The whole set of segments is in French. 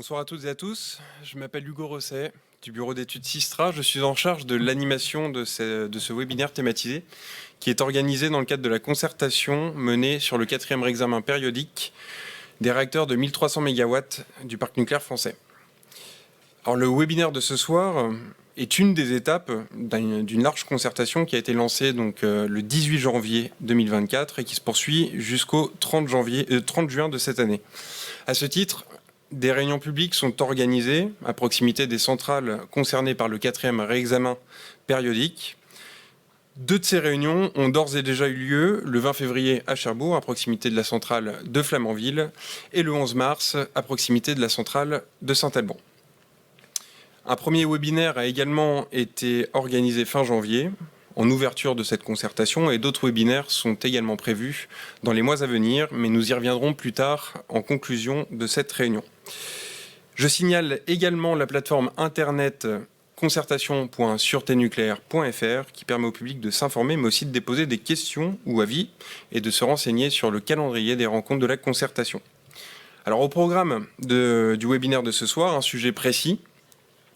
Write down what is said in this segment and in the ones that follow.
Bonsoir à toutes et à tous, je m'appelle Hugo Rosset du bureau d'études Sistra. Je suis en charge de l'animation de ce webinaire thématisé qui est organisé dans le cadre de la concertation menée sur le 4e réexamen périodique des réacteurs de 1300 MW du parc nucléaire français. Alors, le webinaire de ce soir est une des étapes d'une large concertation qui a été lancée donc, le 18 janvier 2024 et qui se poursuit jusqu'au 30 juin de cette année. À ce titre, des réunions publiques sont organisées à proximité des centrales concernées par le 4e réexamen périodique. 2 de ces réunions ont d'ores et déjà eu lieu le 20 février à Cherbourg, à proximité de la centrale de Flamanville, et le 11 mars, à proximité de la centrale de Saint-Alban. Un premier webinaire a également été organisé fin janvier, en ouverture de cette concertation, et d'autres webinaires sont également prévus dans les mois à venir, mais nous y reviendrons plus tard en conclusion de cette réunion. Je signale également la plateforme internet concertation.sureténucléaire.fr qui permet au public de s'informer, mais aussi de déposer des questions ou avis et de se renseigner sur le calendrier des rencontres de la concertation. Alors, au programme du webinaire de ce soir, un sujet précis,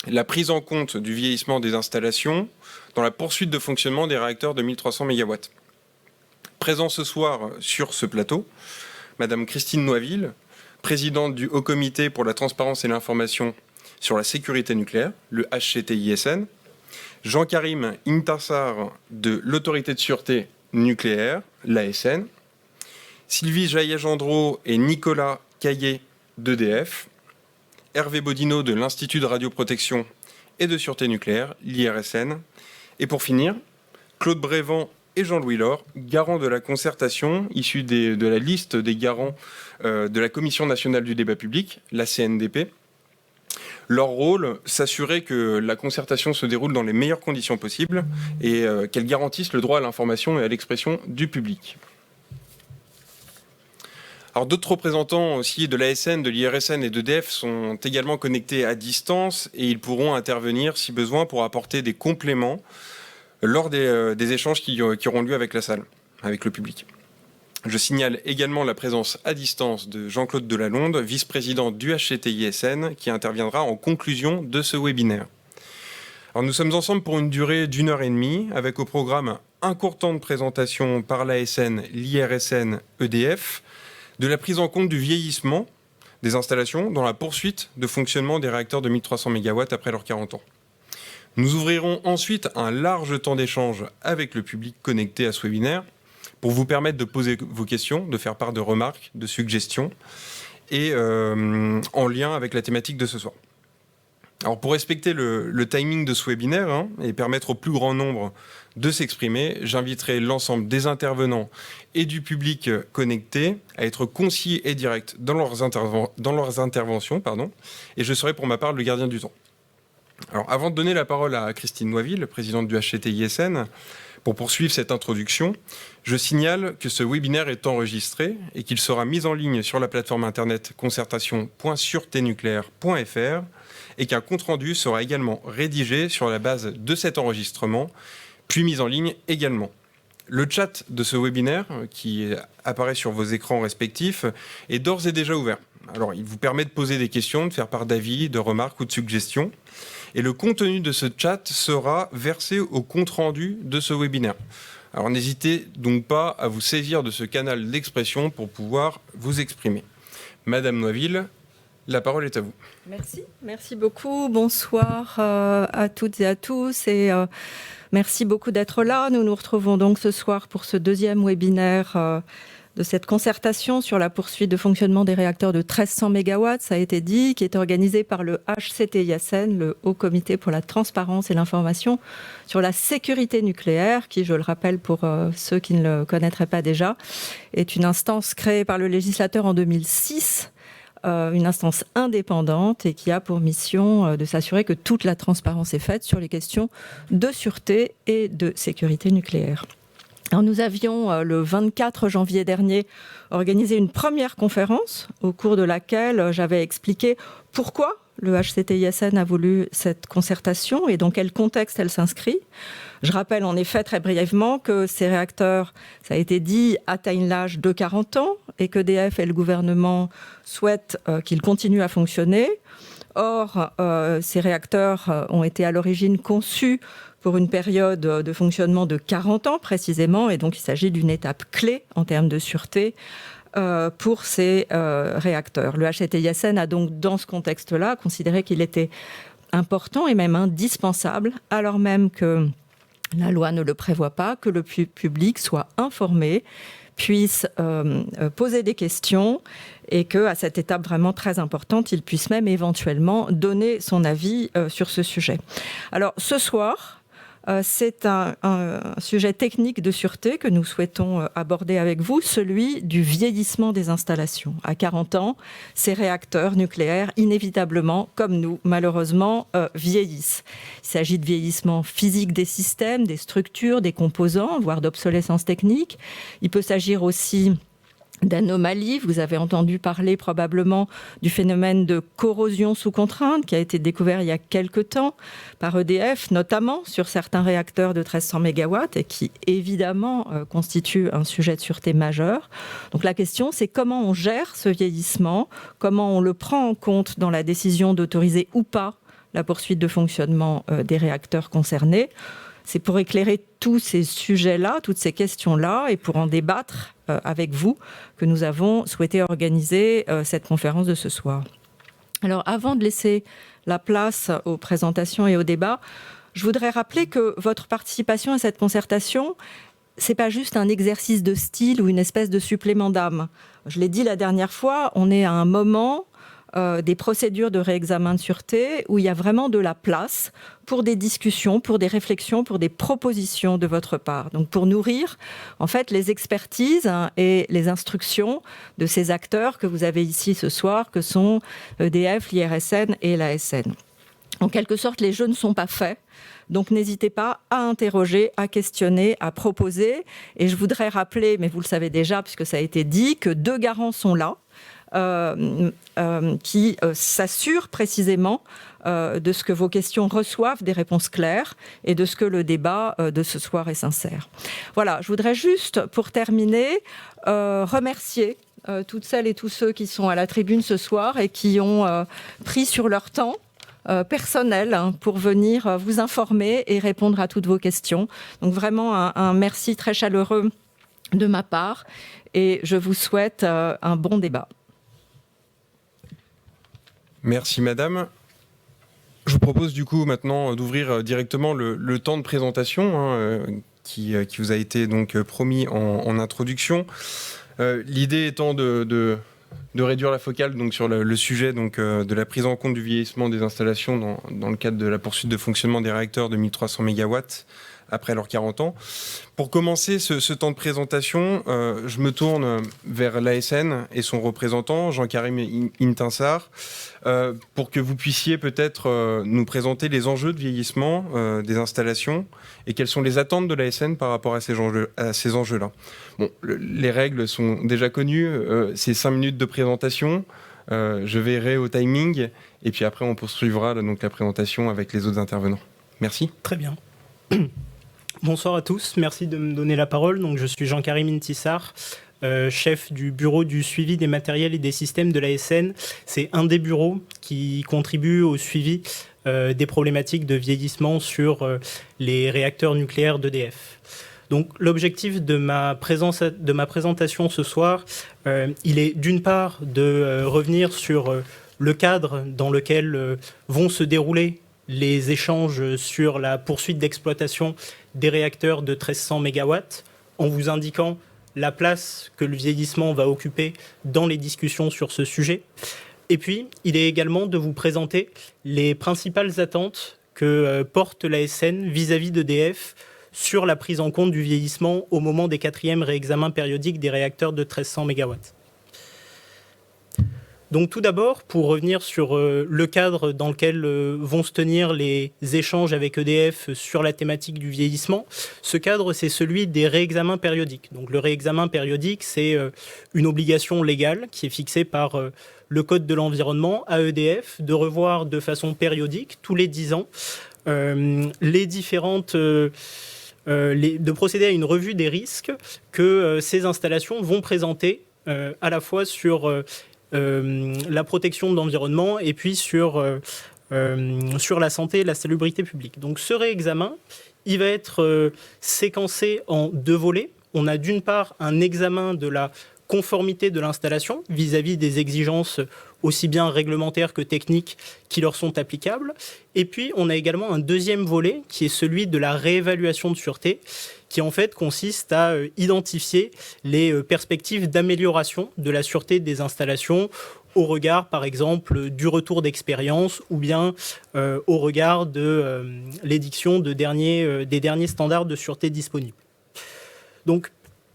la prise en compte du vieillissement des installations dans la poursuite de fonctionnement des réacteurs de 1300 MW. Présent ce soir sur ce plateau, Madame Christine Noiville, présidente du Haut Comité pour la transparence et l'information sur la sécurité nucléaire, le HCTISN, Jean-Karim Intassar de l'Autorité de sûreté nucléaire, l'ASN, Sylvie Jaillet-Gendreau et Nicolas Caillé d'EDF, Hervé Bodino de l'Institut de radioprotection et de sûreté nucléaire, l'IRSN, et pour finir, Claude Brévent et Jean-Louis Laure, garants de la concertation, issus de la liste des garants de la Commission nationale du débat public, la CNDP. Leur rôle, s'assurer que la concertation se déroule dans les meilleures conditions possibles et qu'elle garantisse le droit à l'information et à l'expression du public. Alors, d'autres représentants aussi de l'ASN, de l'IRSN et d'EDF sont également connectés à distance et ils pourront intervenir si besoin pour apporter des compléments lors des échanges qui auront lieu avec la salle, avec le public. Je signale également la présence à distance de Jean-Claude Delalonde, vice-président du HCTISN, qui interviendra en conclusion de ce webinaire. Alors, nous sommes ensemble pour une durée d'1 heure et demie, avec au programme un court temps de présentation par l'ASN, l'IRSN, EDF, de la prise en compte du vieillissement des installations dans la poursuite de fonctionnement des réacteurs de 1300 MW après leurs 40 ans. Nous ouvrirons ensuite un large temps d'échange avec le public connecté à ce webinaire pour vous permettre de poser vos questions, de faire part de remarques, de suggestions et en lien avec la thématique de ce soir. Alors, pour respecter le timing de ce webinaire et permettre au plus grand nombre de s'exprimer, j'inviterai l'ensemble des intervenants et du public connecté à être concis et direct dans leurs interventions, et je serai pour ma part le gardien du temps. Alors, avant de donner la parole à Christine Noiville, présidente du HCTISN, pour poursuivre cette introduction, je signale que ce webinaire est enregistré et qu'il sera mis en ligne sur la plateforme internet concertation.sureténucléaire.fr et qu'un compte-rendu sera également rédigé sur la base de cet enregistrement, puis mis en ligne également. Le chat de ce webinaire, qui apparaît sur vos écrans respectifs, est d'ores et déjà ouvert. Alors, il vous permet de poser des questions, de faire part d'avis, de remarques ou de suggestions. Et le contenu de ce chat sera versé au compte-rendu de ce webinaire. Alors, n'hésitez donc pas à vous saisir de ce canal d'expression pour pouvoir vous exprimer. Madame Noiville, la parole est à vous. Merci beaucoup. Bonsoir à toutes et à tous et merci beaucoup d'être là. Nous nous retrouvons donc ce soir pour ce 2e webinaire de cette concertation sur la poursuite de fonctionnement des réacteurs de 1300 MW, ça a été dit, qui est organisé par le HCTISN, le Haut Comité pour la transparence et l'information sur la sécurité nucléaire, qui, je le rappelle pour ceux qui ne le connaîtraient pas déjà, est une instance créée par le législateur en 2006, une instance indépendante et qui a pour mission de s'assurer que toute la transparence est faite sur les questions de sûreté et de sécurité nucléaire. Alors, nous avions, le 24 janvier dernier, organisé une première conférence au cours de laquelle j'avais expliqué pourquoi le HCTISN a voulu cette concertation et dans quel contexte elle s'inscrit. Je rappelle en effet très brièvement que ces réacteurs, ça a été dit, atteignent l'âge de 40 ans et qu'EDF et le gouvernement souhaitent qu'ils continuent à fonctionner. Or, ces réacteurs ont été à l'origine conçus pour une période de fonctionnement de 40 ans précisément, et donc il s'agit d'une étape clé en termes de sûreté pour ces réacteurs. Le HCTISN a donc, dans ce contexte-là, considéré qu'il était important et même indispensable, alors même que la loi ne le prévoit pas, que le public soit informé, puisse poser des questions et qu'à cette étape vraiment très importante, il puisse même éventuellement donner son avis sur ce sujet. Alors ce soir, c'est un sujet technique de sûreté que nous souhaitons aborder avec vous, celui du vieillissement des installations. À 40 ans, ces réacteurs nucléaires, inévitablement, comme nous, malheureusement, vieillissent. Il s'agit de vieillissement physique des systèmes, des structures, des composants, voire d'obsolescence technique. Il peut s'agir aussi d'anomalies. Vous avez entendu parler probablement du phénomène de corrosion sous contrainte qui a été découvert il y a quelque temps par EDF, notamment sur certains réacteurs de 1300 MW et qui évidemment constitue un sujet de sûreté majeur. Donc la question, c'est comment on gère ce vieillissement, comment on le prend en compte dans la décision d'autoriser ou pas la poursuite de fonctionnement des réacteurs concernés. C'est pour éclairer tous ces sujets-là, toutes ces questions-là, et pour en débattre avec vous, que nous avons souhaité organiser cette conférence de ce soir. Alors, avant de laisser la place aux présentations et aux débats, je voudrais rappeler que votre participation à cette concertation, c'est pas juste un exercice de style ou une espèce de supplément d'âme. Je l'ai dit la dernière fois, on est à un moment des procédures de réexamen de sûreté où il y a vraiment de la place pour des discussions, pour des réflexions, pour des propositions de votre part. Donc pour nourrir en fait les expertises et les instructions de ces acteurs que vous avez ici ce soir, que sont EDF, l'IRSN et l'ASN. En quelque sorte, les jeux ne sont pas faits. Donc n'hésitez pas à interroger, à questionner, à proposer. Et je voudrais rappeler, mais vous le savez déjà puisque ça a été dit, que 2 garants sont là. Qui s'assure précisément de ce que vos questions reçoivent des réponses claires et de ce que le débat de ce soir est sincère. Voilà, je voudrais juste, pour terminer, remercier toutes celles et tous ceux qui sont à la tribune ce soir et qui ont pris sur leur temps personnel pour venir vous informer et répondre à toutes vos questions. Donc vraiment un merci très chaleureux de ma part et je vous souhaite un bon débat. Merci madame. Je vous propose du coup maintenant d'ouvrir directement le temps de présentation qui vous a été donc promis en introduction. L'idée étant de réduire la focale donc, sur le sujet donc, de la prise en compte du vieillissement des installations dans le cadre de la poursuite de fonctionnement des réacteurs de 1300 MW après leurs 40 ans. Pour commencer ce temps de présentation, je me tourne vers l'ASN et son représentant, Jean-Karim Intinsar, pour que vous puissiez peut-être nous présenter les enjeux de vieillissement des installations et quelles sont les attentes de l'ASN par rapport à ces enjeux-là. Bon, les règles sont déjà connues, c'est 5 minutes de présentation, je verrai au timing et puis après on poursuivra donc, la présentation avec les autres intervenants. Merci. Très bien. Bonsoir à tous, merci de me donner la parole. Donc, je suis Jean-Karim Intinsar, chef du bureau du suivi des matériels et des systèmes de l'ASN. C'est un des bureaux qui contribue au suivi des problématiques de vieillissement sur les réacteurs nucléaires d'EDF. Donc, l'objectif de ma présentation ce soir, il est d'une part de revenir sur le cadre dans lequel vont se dérouler les échanges sur la poursuite d'exploitation des réacteurs de 1300 MW, en vous indiquant la place que le vieillissement va occuper dans les discussions sur ce sujet. Et puis, il est également de vous présenter les principales attentes que porte l'ASN vis-à-vis d'EDF sur la prise en compte du vieillissement au moment des 4e réexamens périodiques des réacteurs de 1300 MW. Donc tout d'abord, pour revenir sur le cadre dans lequel vont se tenir les échanges avec EDF sur la thématique du vieillissement, ce cadre, c'est celui des réexamens périodiques. Donc le réexamen périodique, c'est une obligation légale qui est fixée par le Code de l'environnement à EDF de revoir de façon périodique, tous les 10 ans, les différentes... de procéder à une revue des risques que ces installations vont présenter à la fois sur la protection de l'environnement et puis sur la santé et la salubrité publique. Donc ce réexamen, il va être séquencé en 2 volets. On a d'une part un examen de la conformité de l'installation vis-à-vis des exigences aussi bien réglementaires que techniques qui leur sont applicables. Et puis, on a également un deuxième volet qui est celui de la réévaluation de sûreté, qui en fait consiste à identifier les perspectives d'amélioration de la sûreté des installations au regard, par exemple, du retour d'expérience ou bien au regard de l'édiction des derniers standards de sûreté disponibles. Donc,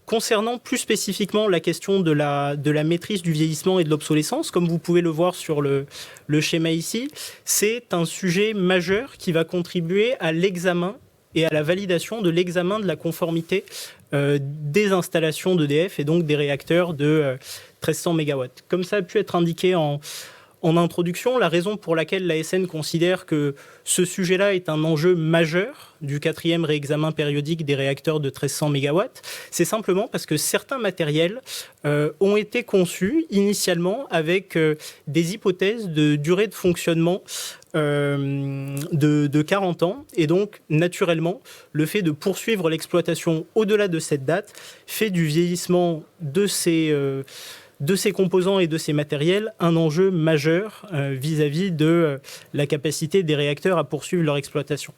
concernant plus spécifiquement la question de la maîtrise du vieillissement et de l'obsolescence, comme vous pouvez le voir sur le schéma ici, c'est un sujet majeur qui va contribuer à l'examen et à la validation de l'examen de la conformité des installations d'EDF et donc des réacteurs de 1300 MW. Comme ça a pu être indiqué en introduction, la raison pour laquelle l'ASN considère que ce sujet-là est un enjeu majeur du 4e réexamen périodique des réacteurs de 1300 MW, c'est simplement parce que certains matériels ont été conçus initialement avec des hypothèses de durée de fonctionnement de 40 ans. Et donc, naturellement, le fait de poursuivre l'exploitation au-delà de cette date fait du vieillissement de ces composants et de ces matériels un enjeu majeur vis-à-vis de la capacité des réacteurs à poursuivre leur exploitation.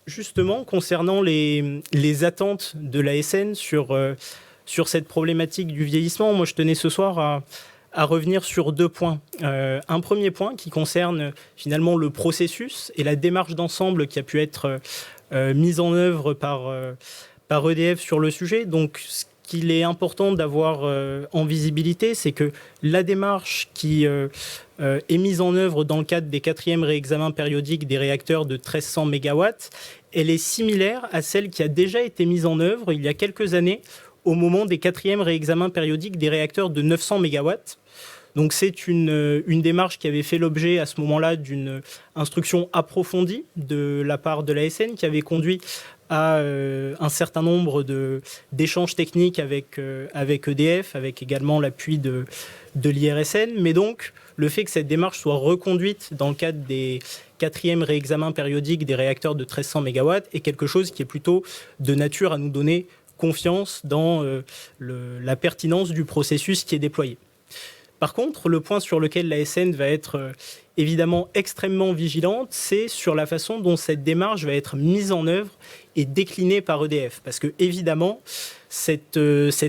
Justement, concernant les attentes de l'ASN sur cette problématique du vieillissement, moi je tenais ce soir à revenir sur 2 points. Un premier point qui concerne finalement le processus et la démarche d'ensemble qui a pu être mise en œuvre par EDF sur le sujet. Donc, qu'il est important d'avoir en visibilité, c'est que la démarche qui est mise en œuvre dans le cadre des 4e réexamens périodiques des réacteurs de 1300 MW, elle est similaire à celle qui a déjà été mise en œuvre il y a quelques années au moment des 4e réexamens périodiques des réacteurs de 900 MW. Donc c'est une démarche qui avait fait l'objet à ce moment-là d'une instruction approfondie de la part de l'ASN qui avait conduit à un certain nombre d'échanges techniques avec EDF, avec également l'appui de l'IRSN. Mais donc, le fait que cette démarche soit reconduite dans le cadre des 4e réexamens périodiques des réacteurs de 1300 MW est quelque chose qui est plutôt de nature à nous donner confiance dans la pertinence du processus qui est déployé. Par contre, le point sur lequel l'ASN va être évidemment extrêmement vigilante, c'est sur la façon dont cette démarche va être mise en œuvre et déclinée par EDF. Parce que, évidemment, cet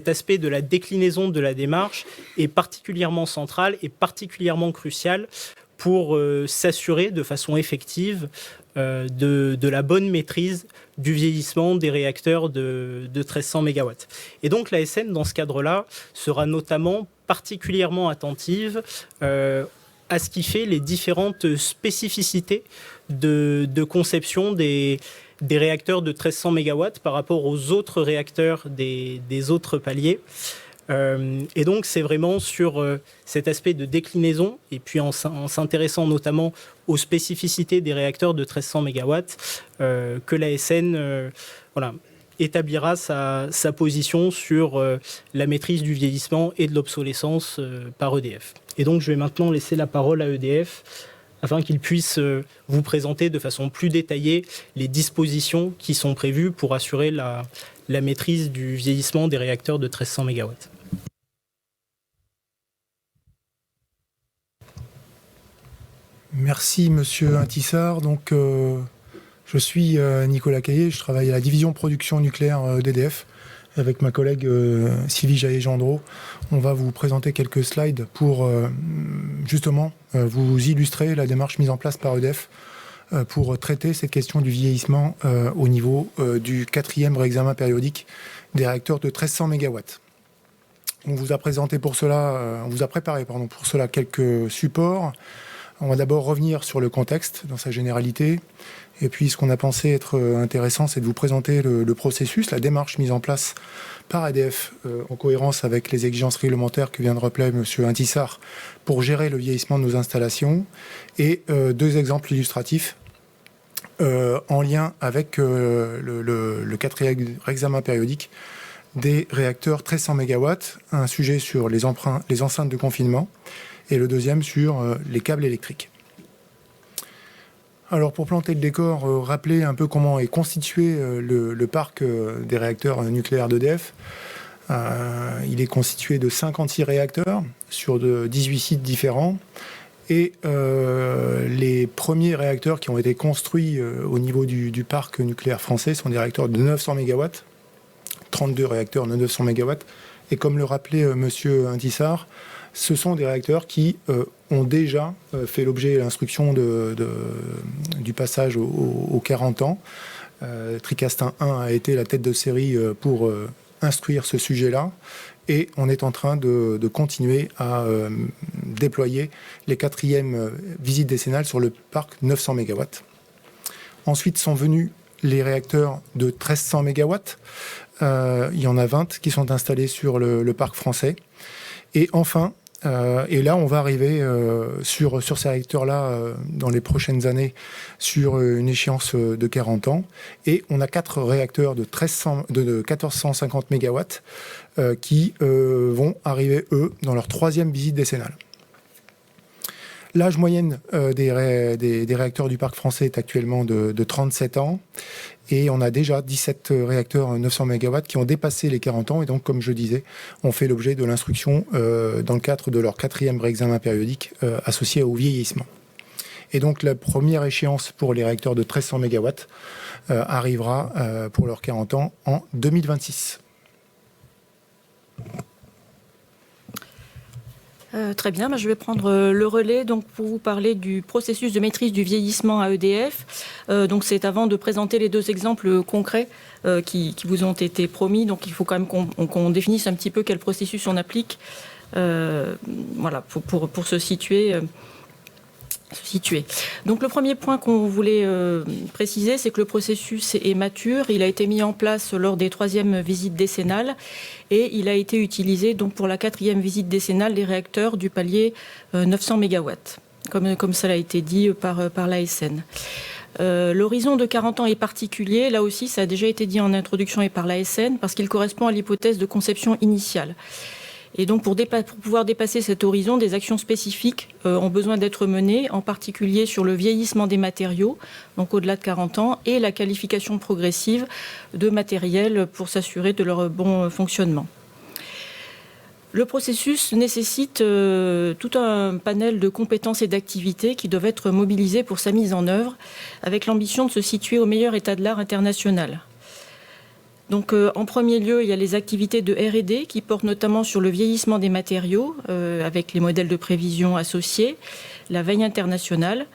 aspect de la déclinaison de la démarche est particulièrement central et particulièrement crucial pour s'assurer de façon effective de la bonne maîtrise du vieillissement des réacteurs de 1300 MW. Et donc l'ASN, dans ce cadre-là, sera notamment particulièrement attentive à ce qui fait les différentes spécificités de conception des réacteurs de 1300 MW par rapport aux autres réacteurs des autres paliers. Et donc c'est vraiment sur cet aspect de déclinaison et puis en s'intéressant notamment aux spécificités des réacteurs de 1300 MW que l'ASN établira sa position sur la maîtrise du vieillissement et de l'obsolescence par EDF. Et donc je vais maintenant laisser la parole à EDF afin qu'il puisse vous présenter de façon plus détaillée les dispositions qui sont prévues pour assurer la maîtrise du vieillissement des réacteurs de 1300 MW. Merci Monsieur Intissard. Donc, je suis Nicolas Caillé, je travaille à la division production nucléaire d'EDF. Avec ma collègue Sylvie Jaillet-Gendreau, on va vous présenter quelques slides pour justement vous illustrer la démarche mise en place par EDF pour traiter cette question du vieillissement au niveau du 4e réexamen périodique des réacteurs de 1300 MW. On vous a présenté pour cela, on vous a préparé pour cela quelques supports. On va d'abord revenir sur le contexte dans sa généralité. Et puis, ce qu'on a pensé être intéressant, c'est de vous présenter le processus, la démarche mise en place par EDF en cohérence avec les exigences réglementaires que vient de rappeler M. Intissard pour gérer le vieillissement de nos installations. Et 2 exemples illustratifs en lien avec le 4e examen périodique des réacteurs 1300 MW, un sujet sur les enceintes de confinement, et le deuxième sur les câbles électriques. Alors pour planter le décor, rappeler un peu comment est constitué le parc des réacteurs nucléaires d'EDF. Il est constitué de 56 réacteurs sur 18 sites différents. Et les premiers réacteurs qui ont été construits au niveau du parc nucléaire français sont des réacteurs de 900 MW, 32 réacteurs de 900 MW. Et comme le rappelait monsieur Intissar, ce sont des réacteurs qui ont déjà fait l'objet de l'instruction du passage aux 40 ans. Tricastin 1 a été la tête de série pour instruire ce sujet-là. Et on est en train de continuer à déployer les 4e visites décennales sur le parc 900 MW. Ensuite sont venus les réacteurs de 1300 MW. Il y en a 20 qui sont installés sur le parc français. Et enfin, et là on va arriver sur ces réacteurs-là dans les prochaines années sur une échéance de 40 ans. Et on a 4 réacteurs de 1450 MW qui vont arriver, eux, dans leur 3e visite décennale. L'âge moyen des réacteurs du parc français est actuellement de 37 ans. Et on a déjà 17 réacteurs 900 MW qui ont dépassé les 40 ans. Et donc, comme je disais, ont fait l'objet de l'instruction dans le cadre de leur 4e réexamen périodique associé au vieillissement. Et donc, la première échéance pour les réacteurs de 1300 MW arrivera pour leurs 40 ans en 2026. Très bien, je vais prendre le relais donc, pour vous parler du processus de maîtrise du vieillissement à EDF. Donc c'est avant de présenter les 2 exemples concrets qui vous ont été promis. Donc il faut quand même qu'on définisse un petit peu quel processus on applique voilà, pour se situer. Donc le premier point qu'on voulait préciser, c'est que le processus est mature. Il a été mis en place lors des 3e visites décennales et il a été utilisé donc pour la 4e visite décennale des réacteurs du palier 900 MW, comme ça a été dit par l'ASN. L'horizon de 40 ans est particulier. Là aussi, ça a déjà été dit en introduction et par l'ASN parce qu'il correspond à l'hypothèse de conception initiale. Et donc, pour pouvoir dépasser cet horizon, des actions spécifiques ont besoin d'être menées, en particulier sur le vieillissement des matériaux, donc au-delà de 40 ans, et la qualification progressive de matériel pour s'assurer de leur bon fonctionnement. Le processus nécessite tout un panel de compétences et d'activités qui doivent être mobilisées pour sa mise en œuvre, avec l'ambition de se situer au meilleur état de l'art international. Donc, en premier lieu, il y a les activités de R&D qui portent notamment sur le vieillissement des matériaux, avec les modèles de prévision associés, la veille internationale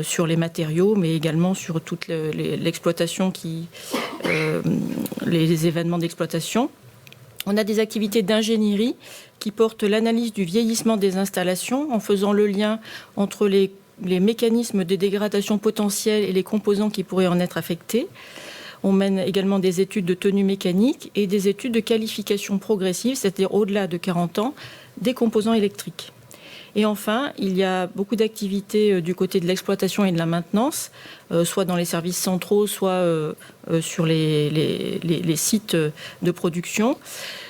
sur les matériaux, mais également sur toute l'exploitation, les événements d'exploitation. On a des activités d'ingénierie qui portent l'analyse du vieillissement des installations en faisant le lien entre les mécanismes de dégradation potentielle et les composants qui pourraient en être affectés. On mène également des études de tenue mécanique et des études de qualification progressive, c'est-à-dire au-delà de 40 ans, des composants électriques. Et enfin, il y a beaucoup d'activités du côté de l'exploitation et de la maintenance, soit dans les services centraux, soit sur les sites de production.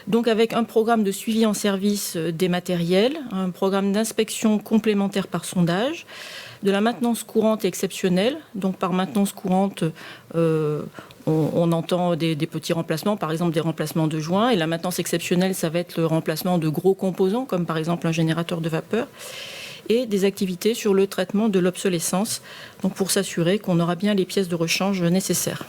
Donc avec un programme de suivi en service des matériels, un programme d'inspection complémentaire par sondage, de la maintenance courante et exceptionnelle. Donc par maintenance courante, on entend des petits remplacements, par exemple des remplacements de joints. Et la maintenance exceptionnelle, ça va être le remplacement de gros composants, comme par exemple un générateur de vapeur. Et des activités sur le traitement de l'obsolescence, donc pour s'assurer qu'on aura bien les pièces de rechange nécessaires.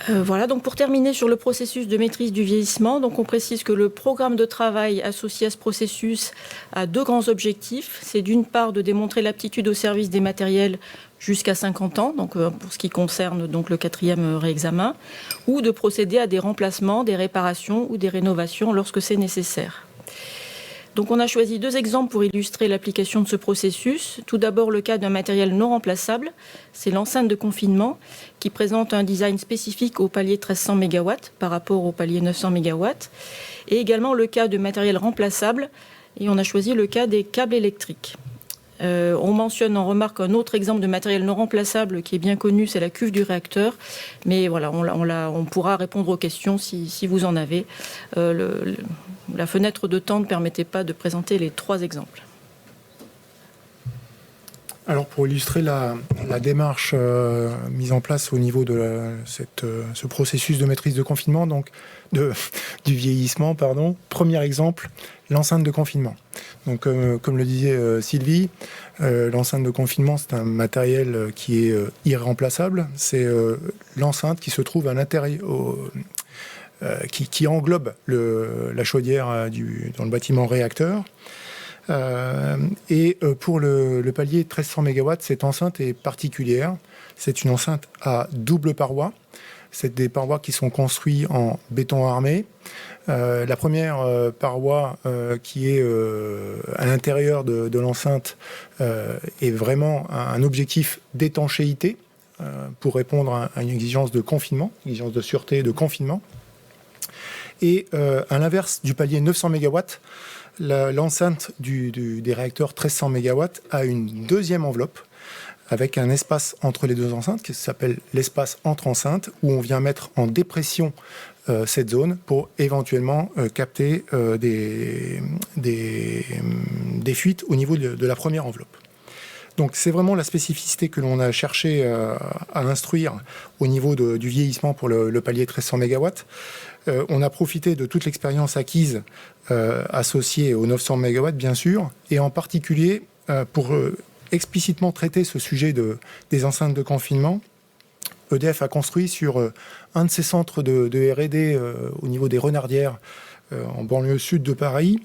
Voilà, donc pour terminer sur le processus de maîtrise du vieillissement, donc on précise que le programme de travail associé à ce processus a 2 grands objectifs. C'est d'une part de démontrer l'aptitude au service des matériels jusqu'à 50 ans, donc pour ce qui concerne donc le 4e réexamen, ou de procéder à des remplacements, des réparations ou des rénovations lorsque c'est nécessaire. Donc on a choisi 2 exemples pour illustrer l'application de ce processus. Tout d'abord le cas d'un matériel non remplaçable, c'est l'enceinte de confinement qui présente un design spécifique au palier 1300 MW par rapport au palier 900 MW. Et également le cas de matériel remplaçable et on a choisi le cas des câbles électriques. On mentionne en remarque un autre exemple de matériel non remplaçable qui est bien connu, c'est la cuve du réacteur. Mais voilà, on pourra répondre aux questions si vous en avez. La fenêtre de temps ne permettait pas de présenter les 3 exemples. Alors pour illustrer la démarche mise en place au niveau de ce processus de maîtrise de confinement, donc du vieillissement, premier exemple, l'enceinte de confinement. Donc comme le disait Sylvie, l'enceinte de confinement, c'est un matériel qui est irremplaçable. C'est l'enceinte qui se trouve à l'intérieur, qui englobe la chaudière dans le bâtiment réacteur. Pour le palier 1300 MW, cette enceinte est particulière. C'est une enceinte à double paroi. C'est des parois qui sont construites en béton armé. La première paroi qui est à l'intérieur de l'enceinte est vraiment un objectif d'étanchéité pour répondre à une exigence de confinement, exigence de sûreté et de confinement. Et à l'inverse du palier 900 MW, l'enceinte des réacteurs 1300 MW a une deuxième enveloppe avec un espace entre les deux enceintes qui s'appelle l'espace entre enceintes, où on vient mettre en dépression cette zone pour éventuellement capter des fuites au niveau de la première enveloppe. Donc c'est vraiment la spécificité que l'on a cherché à instruire au niveau du vieillissement pour le palier 1300 MW. On a profité de toute l'expérience acquise associée aux 900 MW, bien sûr, et en particulier pour explicitement traiter ce sujet des enceintes de confinement. EDF a construit sur un de ses centres de R&D au niveau des Renardières, en banlieue sud de Paris,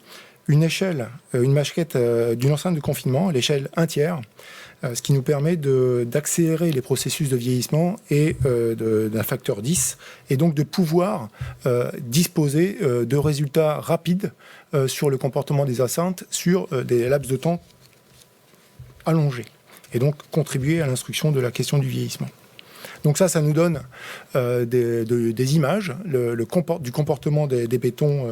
une échelle, une maquette d'une enceinte de confinement, l'échelle 1/3, ce qui nous permet d'accélérer les processus de vieillissement et d'un facteur 10, et donc de pouvoir disposer de résultats rapides sur le comportement des enceintes sur des laps de temps allongés, et donc contribuer à l'instruction de la question du vieillissement. Donc ça nous donne des images du comportement des bétons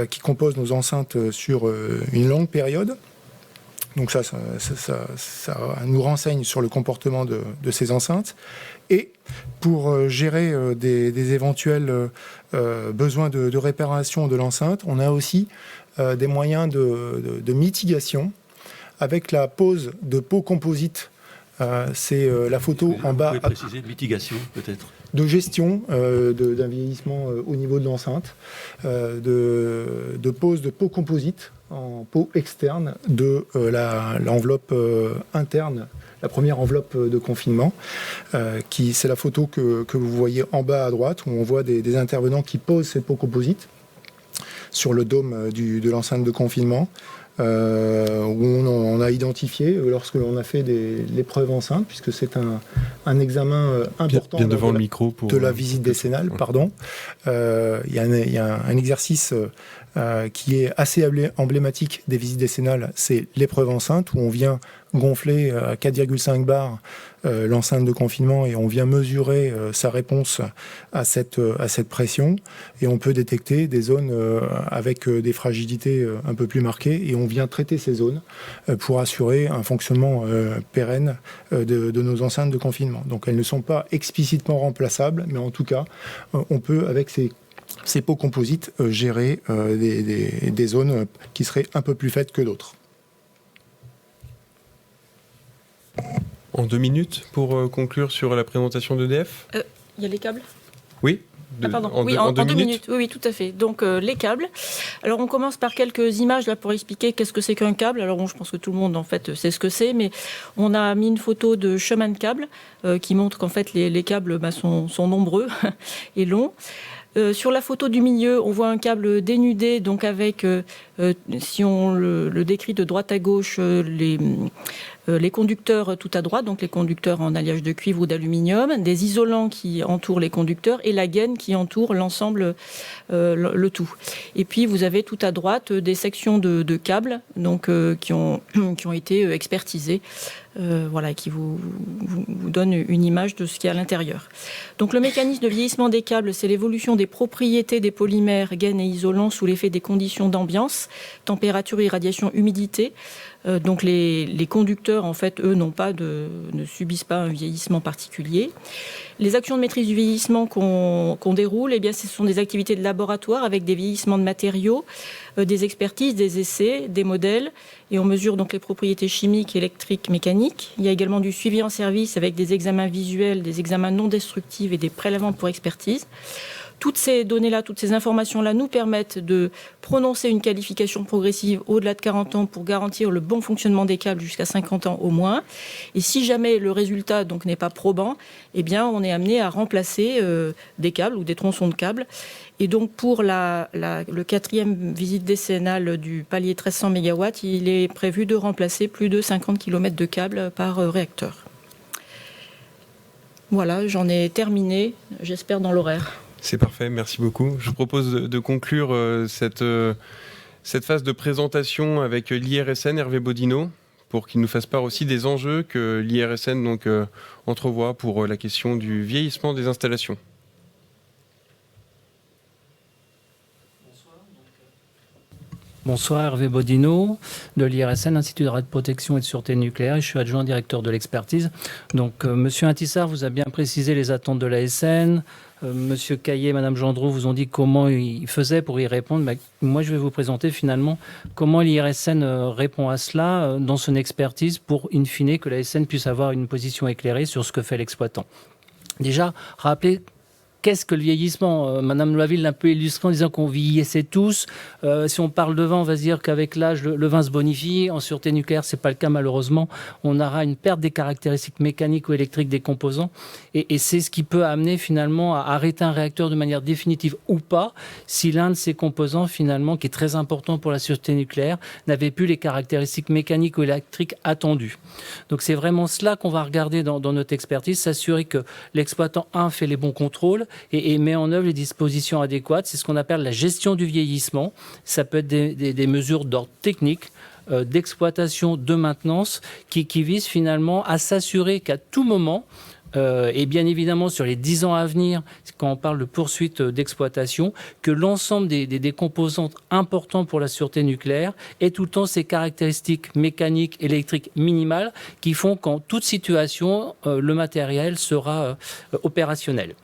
qui composent nos enceintes sur une longue période. Donc ça nous renseigne sur le comportement de ces enceintes. Et pour gérer des éventuels besoins de réparation de l'enceinte, on a aussi des moyens de mitigation avec la pose de pots composites. C'est la photo en bas. Vous pouvez préciser mitigation, peut-être ? De gestion d'un vieillissement au niveau de l'enceinte, de pose de pots composites en pot externe de l'enveloppe interne, la première enveloppe de confinement. C'est la photo que vous voyez en bas à droite, où on voit des intervenants qui posent ces pots composites sur le dôme de l'enceinte de confinement. Où on a identifié lorsque l'on a fait l'épreuve enceinte, puisque c'est un examen important bien devant le micro de la visite décennale. Il y a un exercice qui est assez emblématique des visites décennales, c'est l'épreuve enceinte, où on vient gonfler à 4,5 bars l'enceinte de confinement et on vient mesurer sa réponse à cette pression, et on peut détecter des zones avec des fragilités un peu plus marquées, et on vient traiter ces zones pour assurer un fonctionnement pérenne de nos enceintes de confinement. Donc elles ne sont pas explicitement remplaçables, mais en tout cas on peut avec ces pots composites gérer des zones qui seraient un peu plus faites que d'autres. En 2 minutes pour conclure sur la présentation d'EDF. Il y a les câbles ? Oui. En 2 minutes. Oui, tout à fait. Donc les câbles. Alors on commence par quelques images là pour expliquer qu'est-ce que c'est qu'un câble. Alors bon, je pense que tout le monde en fait sait ce que c'est, mais on a mis une photo de chemin de câbles qui montre qu'en fait les câbles sont nombreux et longs. Sur la photo du milieu, on voit un câble dénudé, donc avec, si on le décrit de droite à gauche, les conducteurs tout à droite, donc les conducteurs en alliage de cuivre ou d'aluminium, des isolants qui entourent les conducteurs et la gaine qui entoure l'ensemble, le tout. Et puis vous avez tout à droite des sections de câbles donc, qui ont été expertisées. Qui vous donne une image de ce qu'il y a à l'intérieur. Donc le mécanisme de vieillissement des câbles, c'est l'évolution des propriétés des polymères, gaines et isolants sous l'effet des conditions d'ambiance, température, irradiation, humidité. Donc les conducteurs, en fait, eux, ne subissent pas un vieillissement particulier. Les actions de maîtrise du vieillissement qu'on déroule, eh bien, ce sont des activités de laboratoire avec des vieillissements de matériaux, des expertises, des essais, des modèles, et on mesure donc les propriétés chimiques, électriques, mécaniques. Il y a également du suivi en service avec des examens visuels, des examens non destructifs et des prélèvements pour expertise. Toutes ces données-là, toutes ces informations-là nous permettent de prononcer une qualification progressive au-delà de 40 ans pour garantir le bon fonctionnement des câbles jusqu'à 50 ans au moins. Et si jamais le résultat donc n'est pas probant, eh bien on est amené à remplacer des câbles ou des tronçons de câbles. Et donc pour le 4e visite décennale du palier 1300 MW, il est prévu de remplacer plus de 50 km de câbles par réacteur. Voilà, j'en ai terminé, j'espère dans l'horaire. C'est parfait, merci beaucoup. Je vous propose de conclure cette phase de présentation avec l'IRSN, Hervé Bodino, pour qu'il nous fasse part aussi des enjeux que l'IRSN entrevoit pour la question du vieillissement des installations. Bonsoir, Hervé Bodino de l'IRSN, Institut de radioprotection et de sûreté nucléaire. Je suis adjoint directeur de l'expertise. Donc, Monsieur Intissar vous a bien précisé les attentes de l'ASN. Monsieur Caillé et Madame Gendreau vous ont dit comment ils faisaient pour y répondre. Moi, je vais vous présenter finalement comment l'IRSN répond à cela dans son expertise pour, in fine, que l'ASN puisse avoir une position éclairée sur ce que fait l'exploitant. Déjà, rappelez qu'est-ce que le vieillissement ? Madame Loisville l'a un peu illustré en disant qu'on vieillissait tous. Si on parle de vin, on va se dire qu'avec l'âge, le vin se bonifie. En sûreté nucléaire, ce n'est pas le cas malheureusement. On aura une perte des caractéristiques mécaniques ou électriques des composants. Et c'est ce qui peut amener finalement à arrêter un réacteur de manière définitive ou pas, si l'un de ces composants finalement, qui est très important pour la sûreté nucléaire, n'avait plus les caractéristiques mécaniques ou électriques attendues. Donc c'est vraiment cela qu'on va regarder dans notre expertise, s'assurer que l'exploitant, fait les bons contrôles, et met en œuvre les dispositions adéquates. C'est ce qu'on appelle la gestion du vieillissement. Ça peut être des mesures d'ordre technique, d'exploitation, de maintenance, qui visent finalement à s'assurer qu'à tout moment, et bien évidemment sur les 10 ans à venir, quand on parle de poursuite d'exploitation, que l'ensemble des composants importants pour la sûreté nucléaire aient tout le temps ces caractéristiques mécaniques, électriques minimales qui font qu'en toute situation, le matériel sera opérationnel.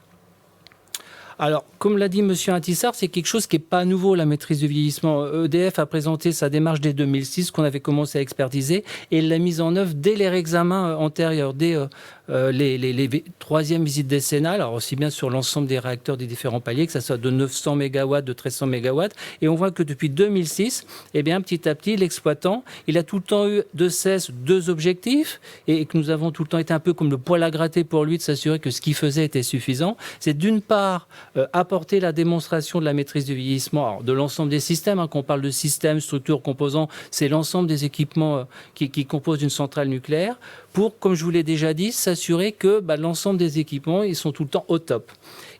Alors, comme l'a dit M. Intissar, c'est quelque chose qui n'est pas nouveau, la maîtrise du vieillissement. EDF a présenté sa démarche dès 2006, qu'on avait commencé à expertiser, et l'a mise en œuvre dès les réexamens antérieurs, dès les troisièmes visites décennales, alors aussi bien sur l'ensemble des réacteurs des différents paliers, que ce soit de 900 MW, de 1300 MW. Et on voit que depuis 2006, eh bien, petit à petit, l'exploitant, il a tout le temps eu de cesse deux objectifs, et que nous avons tout le temps été un peu comme le poil à gratter pour lui de s'assurer que ce qu'il faisait était suffisant. C'est d'une part apporter la démonstration de la maîtrise du vieillissement, alors, de l'ensemble des systèmes, quand on parle de systèmes, structures, composants, c'est l'ensemble des équipements qui composent une centrale nucléaire, pour, comme je vous l'ai déjà dit, s'assurer que l'ensemble des équipements, ils sont tout le temps au top.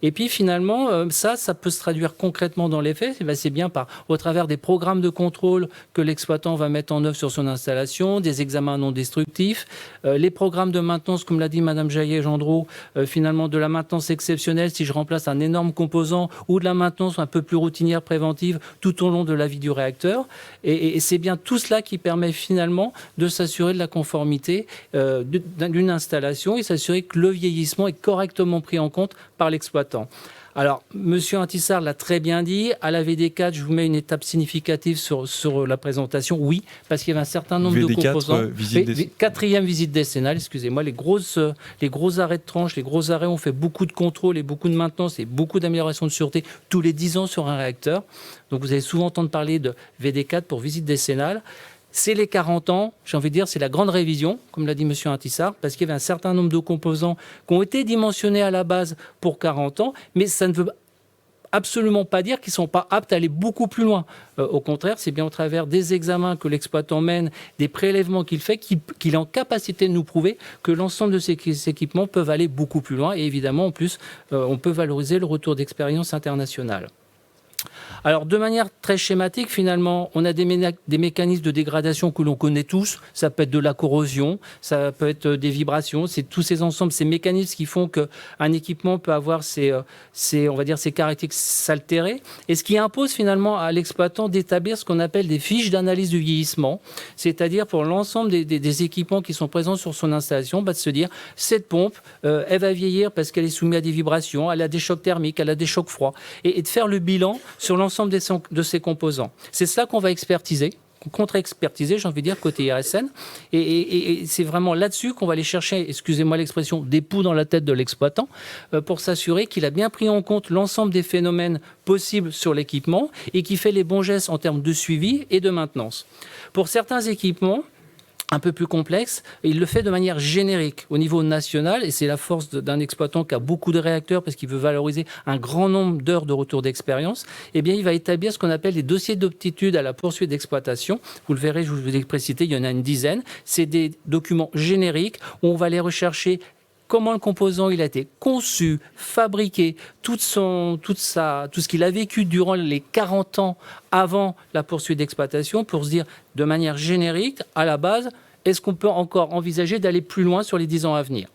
Et puis finalement, ça peut se traduire concrètement dans les faits. C'est bien au travers des programmes de contrôle que l'exploitant va mettre en œuvre sur son installation, des examens non destructifs, les programmes de maintenance, comme l'a dit Madame Jaillet-Gendreau, finalement de la maintenance exceptionnelle si je remplace un énorme composant, ou de la maintenance un peu plus routinière préventive tout au long de la vie du réacteur. Et c'est bien tout cela qui permet finalement de s'assurer de la conformité d'une installation et s'assurer que le vieillissement est correctement pris en compte par l'exploitant. Alors, M. Intissar l'a très bien dit, à la VD4, je vous mets une étape significative sur la présentation, oui, parce qu'il y avait un certain nombre de composants. Quatrième visite décennale, excusez-moi, les gros arrêts de tranche, les gros arrêts, on fait beaucoup de contrôle et beaucoup de maintenance et beaucoup d'amélioration de sûreté tous les 10 ans sur un réacteur. Donc, vous allez souvent entendre parler de VD4 pour visite décennale. C'est les 40 ans, j'ai envie de dire, c'est la grande révision, comme l'a dit M. Intissar, parce qu'il y avait un certain nombre de composants qui ont été dimensionnés à la base pour 40 ans, mais ça ne veut absolument pas dire qu'ils ne sont pas aptes à aller beaucoup plus loin. Au contraire, c'est bien au travers des examens que l'exploitant mène, des prélèvements qu'il fait, qu'il est en capacité de nous prouver que l'ensemble de ces équipements peuvent aller beaucoup plus loin. Et évidemment, en plus, on peut valoriser le retour d'expérience internationale. Alors, de manière très schématique, finalement, on a des mécanismes de dégradation que l'on connaît tous. Ça peut être de la corrosion, ça peut être des vibrations. C'est tous ces ensembles, ces mécanismes qui font qu'un équipement peut avoir ses caractéristiques s'altérer. Et ce qui impose finalement à l'exploitant d'établir ce qu'on appelle des fiches d'analyse du vieillissement. C'est-à-dire pour l'ensemble des équipements qui sont présents sur son installation, de se dire, cette pompe, elle va vieillir parce qu'elle est soumise à des vibrations, elle a des chocs thermiques, elle a des chocs froids. Et de faire le bilan sur l'ensemble de ces composants. C'est cela qu'on va expertiser, contre-expertiser, j'ai envie de dire, côté IRSN. Et c'est vraiment là-dessus qu'on va aller chercher, excusez-moi l'expression, des poux dans la tête de l'exploitant pour s'assurer qu'il a bien pris en compte l'ensemble des phénomènes possibles sur l'équipement et qu'il fait les bons gestes en termes de suivi et de maintenance. Pour certains équipements, un peu plus complexe, il le fait de manière générique au niveau national, et c'est la force d'un exploitant qui a beaucoup de réacteurs parce qu'il veut valoriser un grand nombre d'heures de retour d'expérience. Eh bien, il va établir ce qu'on appelle les dossiers d'aptitude à la poursuite d'exploitation. Vous le verrez, je vous ai précisé, il y en a une dizaine. C'est des documents génériques où on va aller rechercher comment le composant il a été conçu, fabriqué, tout ce qu'il a vécu durant les 40 ans avant la poursuite d'exploitation, pour se dire de manière générique, à la base, est-ce qu'on peut encore envisager d'aller plus loin sur les 10 ans à venir ?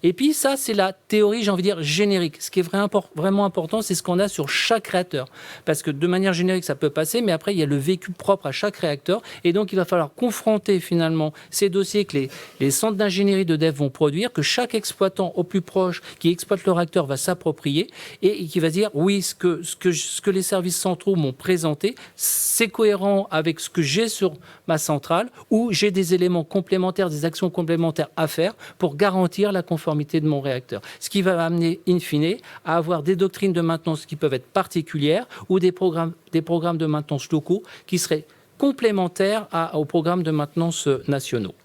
Et puis ça, c'est la théorie, j'ai envie de dire, générique. Ce qui est vraiment important, c'est ce qu'on a sur chaque réacteur. Parce que de manière générique, ça peut passer, mais après, il y a le vécu propre à chaque réacteur. Et donc, il va falloir confronter finalement ces dossiers que les centres d'ingénierie de dev vont produire, que chaque exploitant au plus proche qui exploite le réacteur va s'approprier et qui va dire, oui, ce que les services centraux m'ont présenté, c'est cohérent avec ce que j'ai sur ma centrale, ou j'ai des éléments complémentaires, des actions complémentaires à faire pour garantir la conformité de mon réacteur. Ce qui va amener, in fine, à avoir des doctrines de maintenance qui peuvent être particulières ou des programmes de maintenance locaux qui seraient complémentaires aux programmes de maintenance nationaux.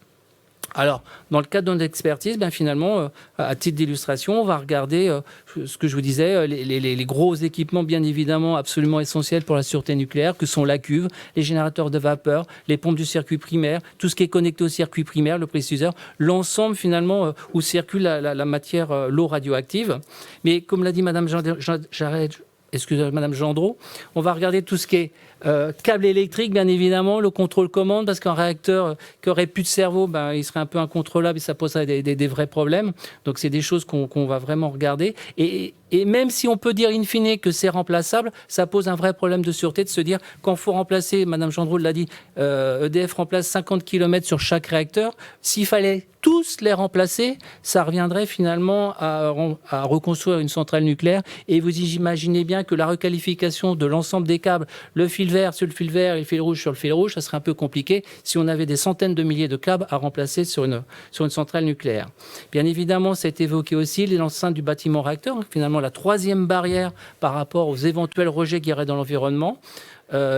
Alors, dans le cadre de notre expertise, finalement, à titre d'illustration, on va regarder ce que je vous disais, les gros équipements, bien évidemment, absolument essentiels pour la sûreté nucléaire, que sont la cuve, les générateurs de vapeur, les pompes du circuit primaire, tout ce qui est connecté au circuit primaire, le préciseur, l'ensemble, finalement, où circule la matière, l'eau radioactive. Mais comme l'a dit Madame Gendreau, on va regarder tout ce qui est câble électrique, bien évidemment, le contrôle commande, parce qu'un réacteur qui aurait plus de cerveau, il serait un peu incontrôlable et ça poserait des vrais problèmes. Donc, c'est des choses qu'on va vraiment regarder. Et même si on peut dire in fine que c'est remplaçable, ça pose un vrai problème de sûreté de se dire quand il faut remplacer, Madame Gendreau l'a dit, EDF remplace 50 km sur chaque réacteur. S'il fallait tous les remplacer, ça reviendrait finalement à reconstruire une centrale nucléaire. Et vous imaginez bien que la requalification de l'ensemble des câbles, le fil vert sur le fil vert et le fil rouge sur le fil rouge, ça serait un peu compliqué si on avait des centaines de milliers de câbles à remplacer sur une centrale nucléaire. Bien évidemment, ça a été évoqué aussi, l'enceinte du bâtiment réacteur, finalement la troisième barrière par rapport aux éventuels rejets qu'il y aurait dans l'environnement.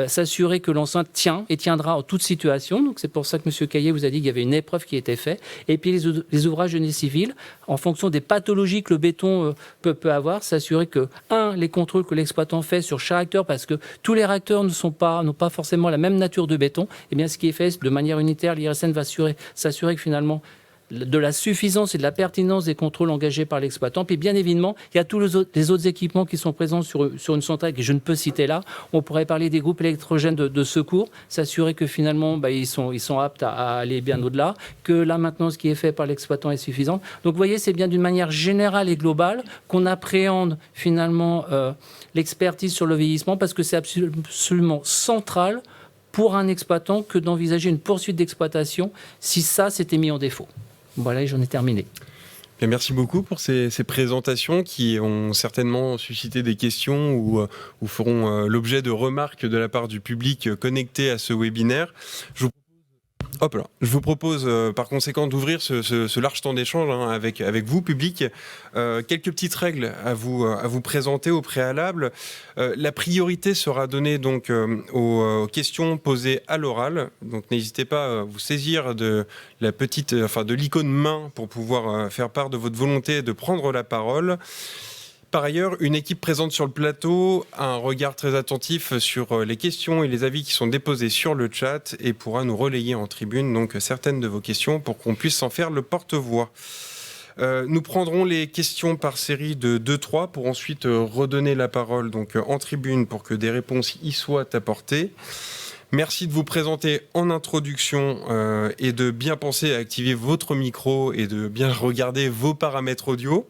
S'assurer que l'enceinte tient et tiendra en toute situation. Donc c'est pour ça que M. Caillé vous a dit qu'il y avait une épreuve qui était faite. Et puis les ouvrages génie civil, en fonction des pathologies que le béton peut avoir, s'assurer que, les contrôles que l'exploitant fait sur chaque réacteur, parce que tous les réacteurs n'ont pas forcément la même nature de béton, et bien ce qui est fait de manière unitaire, l'IRSN va s'assurer que finalement de la suffisance et de la pertinence des contrôles engagés par l'exploitant. Puis bien évidemment, il y a tous les autres équipements qui sont présents sur une centrale que je ne peux citer là. On pourrait parler des groupes électrogènes de secours, s'assurer que finalement ils sont aptes à aller bien au-delà, que la maintenance qui est faite par l'exploitant est suffisante. Donc vous voyez, c'est bien d'une manière générale et globale qu'on appréhende finalement l'expertise sur le vieillissement, parce que c'est absolument central pour un exploitant que d'envisager une poursuite d'exploitation si ça s'était mis en défaut. Voilà, j'en ai terminé. Bien, merci beaucoup pour ces présentations qui ont certainement suscité des questions ou feront l'objet de remarques de la part du public connecté à ce webinaire. Je vous propose par conséquent d'ouvrir ce large temps d'échange avec vous, public. Quelques petites règles à vous présenter au préalable. La priorité sera donnée donc aux questions posées à l'oral. Donc n'hésitez pas à vous saisir de l'icône main pour pouvoir faire part de votre volonté de prendre la parole. Par ailleurs, une équipe présente sur le plateau a un regard très attentif sur les questions et les avis qui sont déposés sur le chat et pourra nous relayer en tribune donc certaines de vos questions pour qu'on puisse en faire le porte-voix. Nous prendrons les questions par série de 2-3 pour ensuite redonner la parole donc, en tribune pour que des réponses y soient apportées. Merci de vous présenter en introduction et de bien penser à activer votre micro et de bien regarder vos paramètres audio.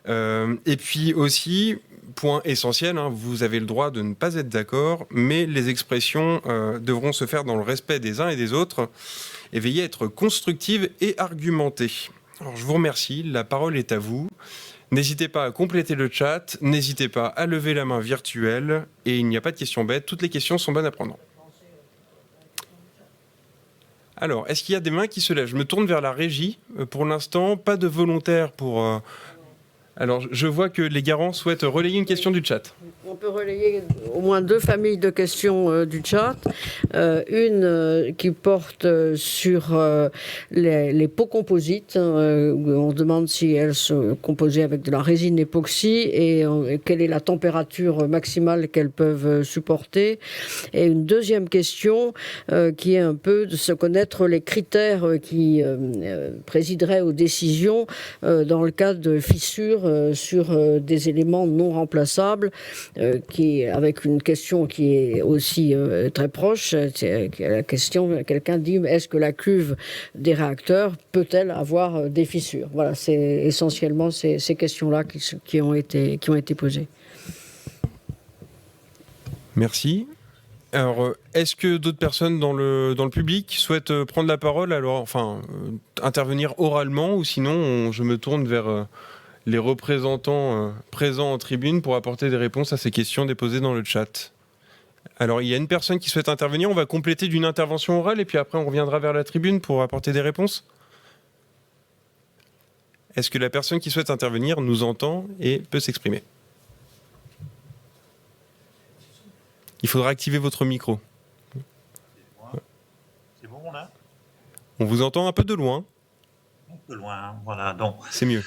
Et puis aussi, point essentiel, vous avez le droit de ne pas être d'accord, mais les expressions devront se faire dans le respect des uns et des autres et veiller à être constructives et argumentées. Alors, je vous remercie, la parole est à vous. N'hésitez pas à compléter le chat, n'hésitez pas à lever la main virtuelle et il n'y a pas de questions bêtes, toutes les questions sont bonnes à prendre. Alors, est-ce qu'il y a des mains qui se lèvent? Je me tourne vers la régie. Pour l'instant, pas de volontaires pour... Alors, je vois que les garants souhaitent relayer une question du chat. On peut relayer au moins 2 familles de questions du chat. Une qui porte sur les peaux composites. On demande si elles sont composées avec de la résine époxy et quelle est la température maximale qu'elles peuvent supporter. Et une deuxième question qui est un peu de se connaître les critères qui présideraient aux décisions dans le cas de fissures sur des éléments non remplaçables. Avec une question qui est aussi très proche, c'est la question, quelqu'un dit, est-ce que la cuve des réacteurs peut-elle avoir des fissures? Voilà, c'est essentiellement ces questions-là qui ont été posées. Merci. Alors, est-ce que d'autres personnes dans le public souhaitent prendre la parole, intervenir oralement, ou sinon je me tourne vers... les représentants présents en tribune pour apporter des réponses à ces questions déposées dans le chat. Alors, il y a une personne qui souhaite intervenir. On va compléter d'une intervention orale et puis après, on reviendra vers la tribune pour apporter des réponses. Est-ce que la personne qui souhaite intervenir nous entend et peut s'exprimer? Il faudra activer votre micro. C'est bon, là? On vous entend un peu de loin. Un peu loin, voilà. Donc, c'est mieux.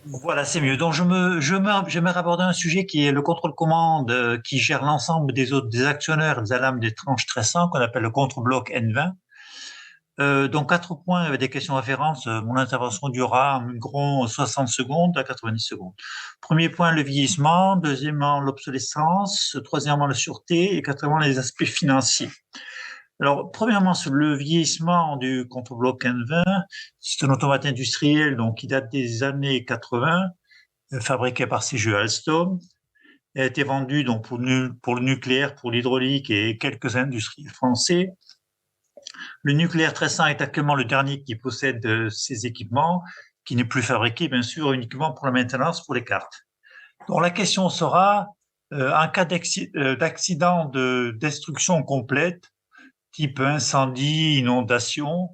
Voilà, c'est mieux. Donc, j'aimerais aborder un sujet qui est le contrôle-commande qui gère l'ensemble des actionneurs des alarmes des tranches 1300 qu'on appelle le contre-bloc N20. Donc, 4 points avec des questions références. Mon intervention durera environ 60 secondes à 90 secondes. Premier point, le vieillissement. Deuxièmement, l'obsolescence. Troisièmement, la sûreté. Et quatrièmement, les aspects financiers. Alors, premièrement, sur le vieillissement du contre-bloc N20, c'est un automate industriel donc, qui date des années 80, fabriqué par CGE Alstom. Il a été vendu donc, pour le nucléaire, pour l'hydraulique et quelques industries français. Le nucléaire 1300 est actuellement le dernier qui possède ces équipements, qui n'est plus fabriqué, bien sûr, uniquement pour la maintenance, pour les cartes. Donc, la question sera, en cas d'accident de destruction complète, type incendie, inondation,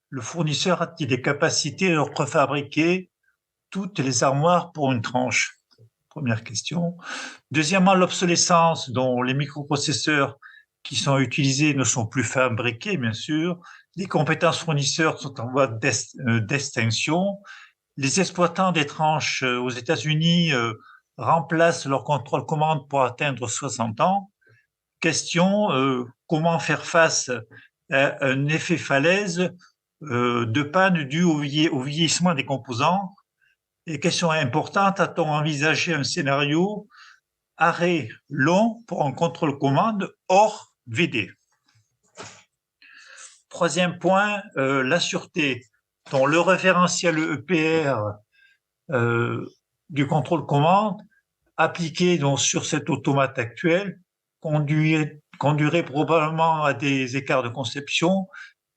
le fournisseur a-t-il des capacités de refabriquer toutes les armoires pour une tranche? Première question. Deuxièmement, l'obsolescence, dont les microprocesseurs qui sont utilisés ne sont plus fabriqués, bien sûr. Les compétences fournisseurs sont en voie d'extinction. Les exploitants des tranches aux États-Unis remplacent leur contrôle-commande pour atteindre 60 ans. Question, comment faire face à un effet falaise de panne dû au vieillissement des composants? Et question importante, a-t-on envisagé un scénario arrêt long pour un contrôle-commande hors VD? Troisième point, la sûreté, dont le référentiel EPR du contrôle-commande appliqué donc, sur cet automate actuel conduirait probablement à des écarts de conception.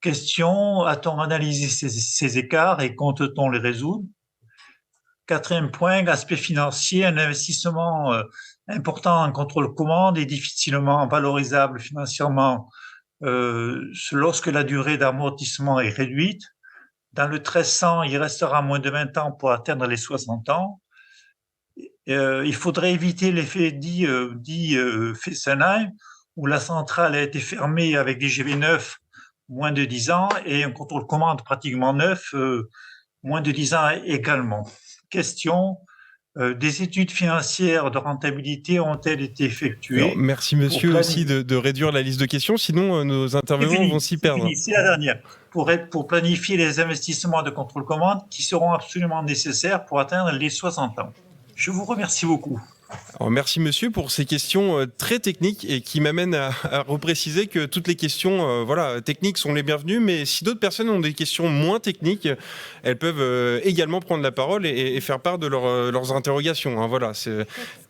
Question, a-t-on analysé ces écarts et compte-t-on les résoudre? Quatrième point, l'aspect financier, un investissement important en contrôle-commande est difficilement valorisable financièrement lorsque la durée d'amortissement est réduite. Dans le 1300, il restera moins de 20 ans pour atteindre les 60 ans. Il faudrait éviter l'effet dit Fessenheim, où la centrale a été fermée avec des GV9 moins de 10 ans et un contrôle-commande pratiquement neuf, moins de 10 ans également. Question, Des études financières de rentabilité ont-elles été effectuées? Alors, merci monsieur aussi de réduire la liste de questions, sinon nos intervenants vont s'y perdre. C'est la dernière. Pour planifier les investissements de contrôle-commande qui seront absolument nécessaires pour atteindre les 60 ans. Je vous remercie beaucoup. Alors, merci monsieur pour ces questions très techniques et qui m'amènent à repréciser que toutes les questions techniques sont les bienvenues, mais si d'autres personnes ont des questions moins techniques, elles peuvent également prendre la parole et faire part de leurs interrogations. Hein, voilà, c'est...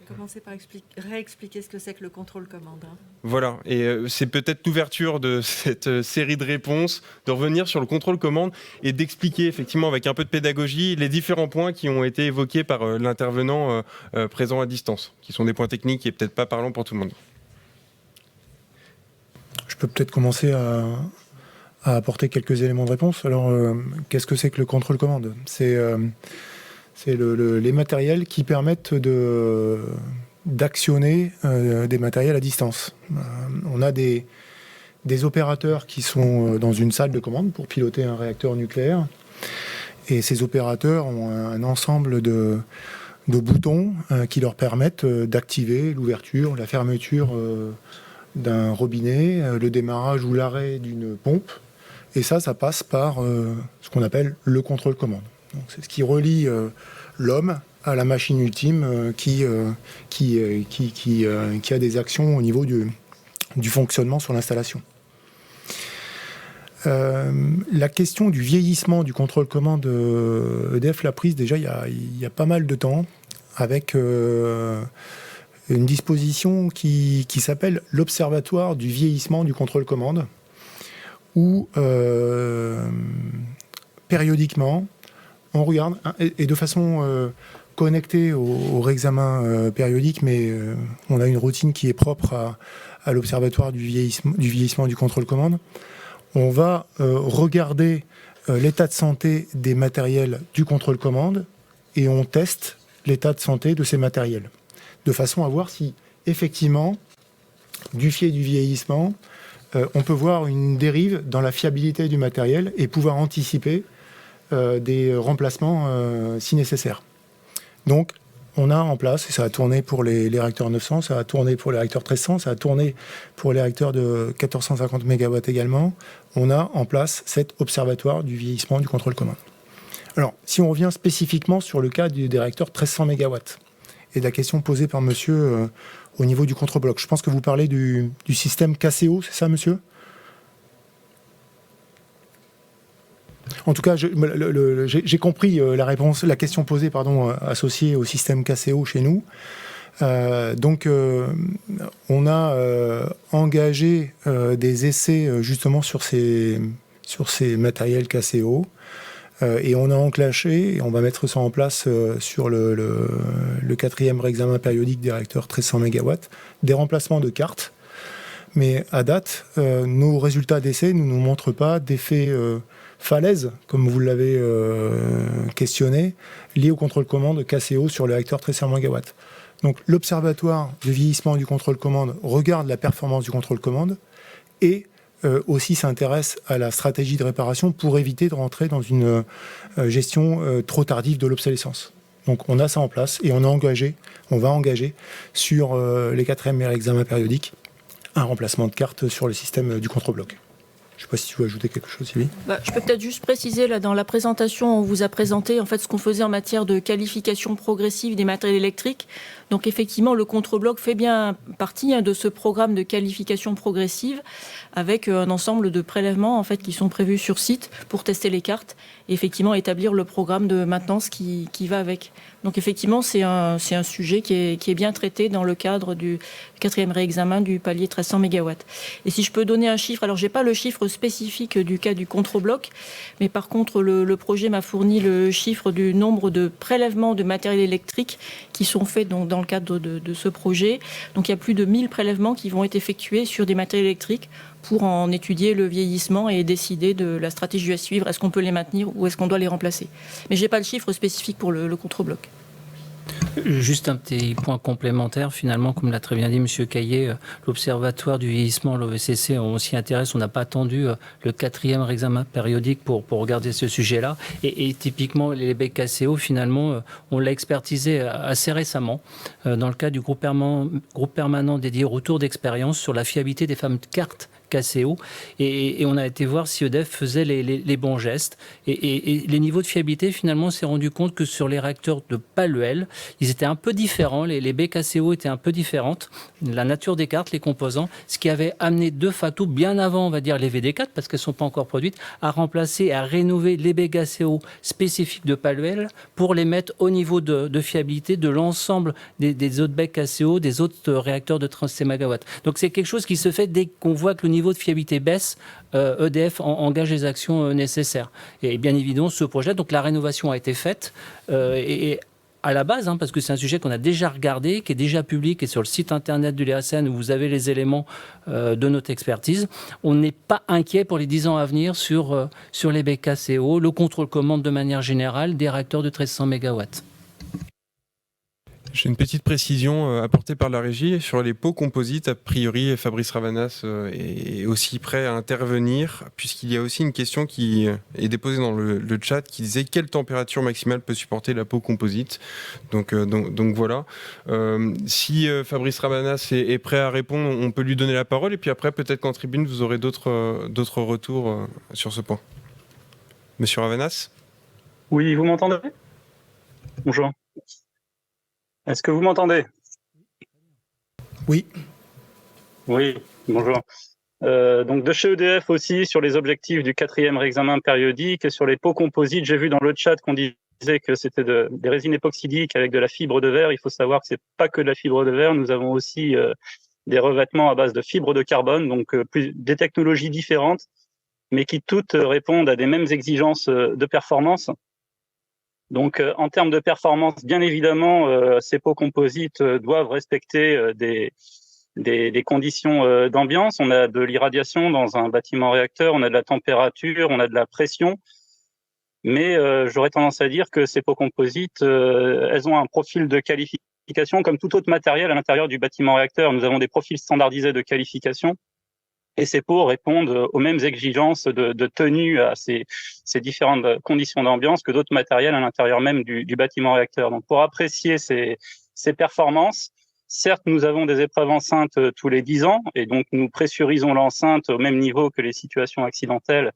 Commencer par réexpliquer ce que c'est que le contrôle-commande. Hein. Voilà, et c'est peut-être l'ouverture de cette série de réponses, de revenir sur le contrôle-commande et d'expliquer effectivement avec un peu de pédagogie les différents points qui ont été évoqués par l'intervenant présent à distance, qui sont des points techniques et peut-être pas parlants pour tout le monde. Je peux peut-être commencer à apporter quelques éléments de réponse. Alors, qu'est-ce que c'est que le contrôle-commande ? C'est les matériels qui permettent d'actionner des matériels à distance. On a des opérateurs qui sont dans une salle de commande pour piloter un réacteur nucléaire. Et ces opérateurs ont un ensemble de boutons qui leur permettent d'activer l'ouverture, la fermeture d'un robinet, le démarrage ou l'arrêt d'une pompe. Et ça passe par ce qu'on appelle le contrôle-commande. Donc, c'est ce qui relie l'homme à la machine ultime qui a des actions au niveau du fonctionnement sur l'installation. La question du vieillissement du contrôle-commande EDF l'a prise déjà il y a pas mal de temps avec une disposition qui s'appelle l'Observatoire du vieillissement du contrôle-commande où périodiquement on regarde, et de façon connectée au réexamen périodique, mais on a une routine qui est propre à l'Observatoire du vieillissement du contrôle-commande. On va regarder l'état de santé des matériels du contrôle-commande et on teste l'état de santé de ces matériels, de façon à voir si, effectivement, du fait du vieillissement, on peut voir une dérive dans la fiabilité du matériel et pouvoir anticiper des remplacements si nécessaire. Donc, on a en place, et ça a tourné pour les réacteurs 900, ça a tourné pour les réacteurs 1300, ça a tourné pour les réacteurs de 1450 MW également, on a en place cet observatoire du vieillissement du contrôle-commande. Alors, si on revient spécifiquement sur le cas des réacteurs 1300 MW, et de la question posée par monsieur au niveau du contre-bloc, je pense que vous parlez du système KCO, c'est ça, monsieur ? En tout cas, j'ai compris la réponse, la question posée, associée au système KCO chez nous. Donc, on a engagé des essais justement sur ces matériels KCO et on a enclenché, et on va mettre ça en place sur le 4e réexamen périodique des réacteurs 1300 MW, des remplacements de cartes. Mais à date, nos résultats d'essais ne nous montrent pas d'effet falaise, comme vous l'avez questionné, lié au contrôle-commande KCO sur le réacteur 1300 MW. Donc l'Observatoire de vieillissement du contrôle-commande regarde la performance du contrôle-commande et aussi s'intéresse à la stratégie de réparation pour éviter de rentrer dans une gestion trop tardive de l'obsolescence. Donc on a ça en place et on va engager sur les 4e réexamens périodiques un remplacement de cartes sur le système du contre-bloc. Je ne sais pas si tu veux ajouter quelque chose, Sylvie. Je peux peut-être juste préciser, là, dans la présentation, on vous a présenté en fait ce qu'on faisait en matière de qualification progressive des matériels électriques. Donc effectivement, le contre-bloc fait bien partie de ce programme de qualification progressive avec un ensemble de prélèvements en fait, qui sont prévus sur site pour tester les cartes et effectivement établir le programme de maintenance qui va avec. Donc effectivement, c'est un sujet qui est bien traité dans le cadre du 4e réexamen du palier 1300 MW. Et si je peux donner un chiffre, alors j'ai pas le chiffre spécifique du cas du contre-bloc, mais par contre le projet m'a fourni le chiffre du nombre de prélèvements de matériel électrique qui sont faits donc, dans le cadre de ce projet. Donc il y a plus de 1000 prélèvements qui vont être effectués sur des matériels électriques pour en étudier le vieillissement et décider de la stratégie à suivre. Est-ce qu'on peut les maintenir ou est-ce qu'on doit les remplacer ? Mais je n'ai pas le chiffre spécifique pour le contre-bloc. Juste un petit point complémentaire, finalement, comme l'a très bien dit M. Caillé, l'Observatoire du vieillissement, l'OVCC, on s'y intéresse, on n'a pas attendu le 4e examen périodique pour regarder ce sujet-là. Et typiquement, les BKCO, finalement, on l'a expertisé assez récemment dans le cadre du groupe permanent dédié au retour d'expérience sur la fiabilité des fameuses cartes KCO, et on a été voir si EDF faisait les bons gestes. Et les niveaux de fiabilité, finalement, on s'est rendu compte que sur les réacteurs de Paluel, ils étaient un peu différents, les BKCO étaient un peu différentes, la nature des cartes, les composants, ce qui avait amené de facto, bien avant, on va dire, les VD4, parce qu'elles ne sont pas encore produites, à remplacer, à rénover les BKCO spécifiques de Paluel pour les mettre au niveau de fiabilité de l'ensemble des autres BKCO, des autres réacteurs de 36 MW. Donc c'est quelque chose qui se fait dès qu'on voit que le niveau de fiabilité baisse, EDF engage les actions nécessaires. Et bien évidemment, ce projet, donc la rénovation a été faite, et à la base, parce que c'est un sujet qu'on a déjà regardé, qui est déjà public et sur le site internet de l'IRSN où vous avez les éléments de notre expertise. On n'est pas inquiet pour les 10 ans à venir sur les BKCO, le contrôle-commande de manière générale des réacteurs de 1300 MW. J'ai une petite précision apportée par la régie sur les pots composites. A priori, Fabrice Ravanas est aussi prêt à intervenir, puisqu'il y a aussi une question qui est déposée dans le chat qui disait quelle température maximale peut supporter la peau composite. Donc voilà. Si Fabrice Ravanas est prêt à répondre, on peut lui donner la parole. Et puis après, peut-être qu'en tribune, vous aurez d'autres retours sur ce point. Monsieur Ravanas ? Oui, vous m'entendez ? Bonjour. Est-ce que vous m'entendez ? Oui. Oui, bonjour. Donc de chez EDF aussi, sur les objectifs du 4e réexamen périodique et sur les pots composites, j'ai vu dans le chat qu'on disait que c'était des résines époxydiques avec de la fibre de verre. Il faut savoir que c'est pas que de la fibre de verre, nous avons aussi des revêtements à base de fibre de carbone, donc des technologies différentes, mais qui toutes répondent à des mêmes exigences de performance. Donc, en termes de performance, bien évidemment, ces pots composites doivent respecter des conditions d'ambiance. On a de l'irradiation dans un bâtiment réacteur, on a de la température, on a de la pression. Mais j'aurais tendance à dire que ces pots composites, elles ont un profil de qualification comme tout autre matériel à l'intérieur du bâtiment réacteur. Nous avons des profils standardisés de qualification. Et ces pots répondent aux mêmes exigences de tenue à ces différentes conditions d'ambiance que d'autres matériels à l'intérieur même du bâtiment réacteur. Donc, pour apprécier ces performances, certes, nous avons des épreuves enceintes tous les 10 ans, et donc nous pressurisons l'enceinte au même niveau que les situations accidentelles,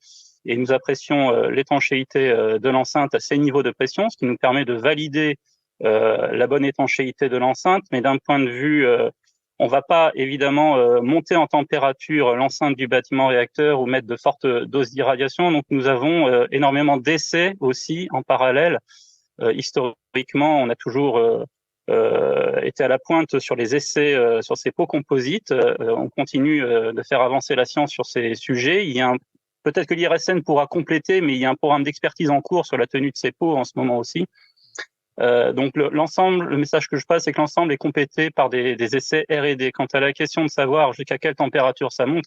et nous apprécions l'étanchéité de l'enceinte à ces niveaux de pression, ce qui nous permet de valider la bonne étanchéité de l'enceinte, mais d'un point de vue on va pas évidemment monter en température l'enceinte du bâtiment réacteur ou mettre de fortes doses d'irradiation. Donc nous avons énormément d'essais aussi en parallèle. Historiquement, on a toujours été à la pointe sur les essais sur ces pots composites. On continue de faire avancer la science sur ces sujets. Il y a peut-être que l'IRSN pourra compléter, mais il y a un programme d'expertise en cours sur la tenue de ces pots en ce moment aussi. Donc le message que je passe, c'est que l'ensemble est complété par des essais R&D. Quant à la question de savoir jusqu'à quelle température ça monte,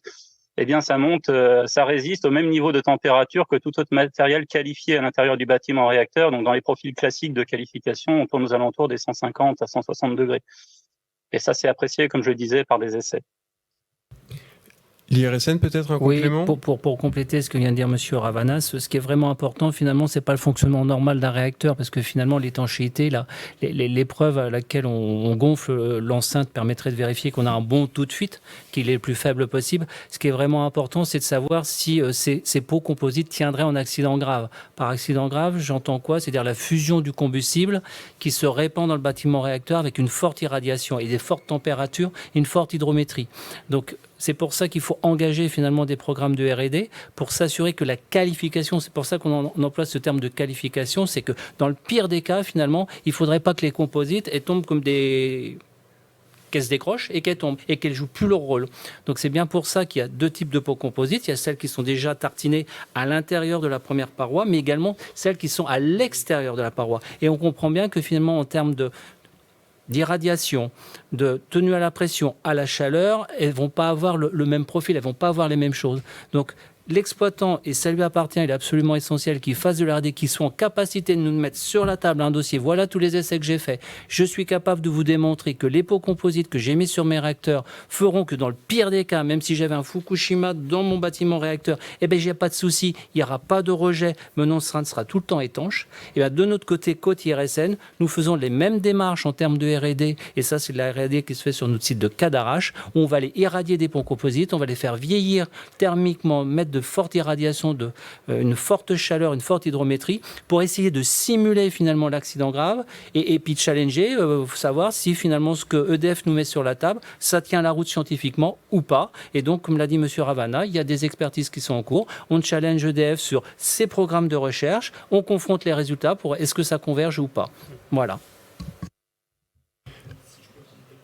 eh bien ça monte, ça résiste au même niveau de température que tout autre matériel qualifié à l'intérieur du bâtiment réacteur. Donc dans les profils classiques de qualification, on tourne aux alentours des 150 à 160 degrés. Et ça, c'est apprécié, comme je le disais, par des essais. L'IRSN, peut-être un complément ? Oui, pour compléter ce que vient de dire M. Ravanas, ce qui est vraiment important, finalement, c'est pas le fonctionnement normal d'un réacteur, parce que finalement, l'étanchéité, l'épreuve à laquelle on gonfle l'enceinte permettrait de vérifier qu'on a un bon taux de fuite, qu'il est le plus faible possible. Ce qui est vraiment important, c'est de savoir si ces pots composites tiendraient en accident grave. Par accident grave, j'entends quoi ? C'est-à-dire la fusion du combustible qui se répand dans le bâtiment réacteur avec une forte irradiation et des fortes températures, une forte hydrométrie. Donc, c'est pour ça qu'il faut engager finalement des programmes de R&D pour s'assurer que la qualification, c'est pour ça qu'on emploie ce terme de qualification, c'est que dans le pire des cas, finalement, il ne faudrait pas que les composites tombent comme qu'elles se décrochent et qu'elles tombent et qu'elles jouent plus leur rôle. Donc c'est bien pour ça qu'il y a deux types de pots composites. Il y a celles qui sont déjà tartinées à l'intérieur de la première paroi, mais également celles qui sont à l'extérieur de la paroi. Et on comprend bien que finalement, en termes d'irradiation, de tenue à la pression, à la chaleur, elles ne vont pas avoir le même profil, elles ne vont pas avoir les mêmes choses. Donc, l'exploitant, et ça lui appartient, il est absolument essentiel qu'il fasse de l'R&D, qu'il soit en capacité de nous mettre sur la table un dossier. Voilà tous les essais que j'ai faits. Je suis capable de vous démontrer que les pots composites que j'ai mis sur mes réacteurs feront que dans le pire des cas, même si j'avais un Fukushima dans mon bâtiment réacteur, eh bien, j'ai pas de souci, il n'y aura pas de rejet, mon enceinte sera tout le temps étanche. Et bien, de notre côté, côté IRSN, nous faisons les mêmes démarches en termes de R&D, et ça, c'est de la R&D qui se fait sur notre site de Cadarache, où on va les irradier des pots composites, on va les faire vieillir thermiquement, mettre de forte irradiation, une forte chaleur, une forte hydrométrie, pour essayer de simuler finalement l'accident grave et puis de challenger, savoir si finalement ce que EDF nous met sur la table, ça tient la route scientifiquement ou pas. Et donc, comme l'a dit M. Ravana, il y a des expertises qui sont en cours. On challenge EDF sur ses programmes de recherche, on confronte les résultats pour est-ce que ça converge ou pas. Voilà.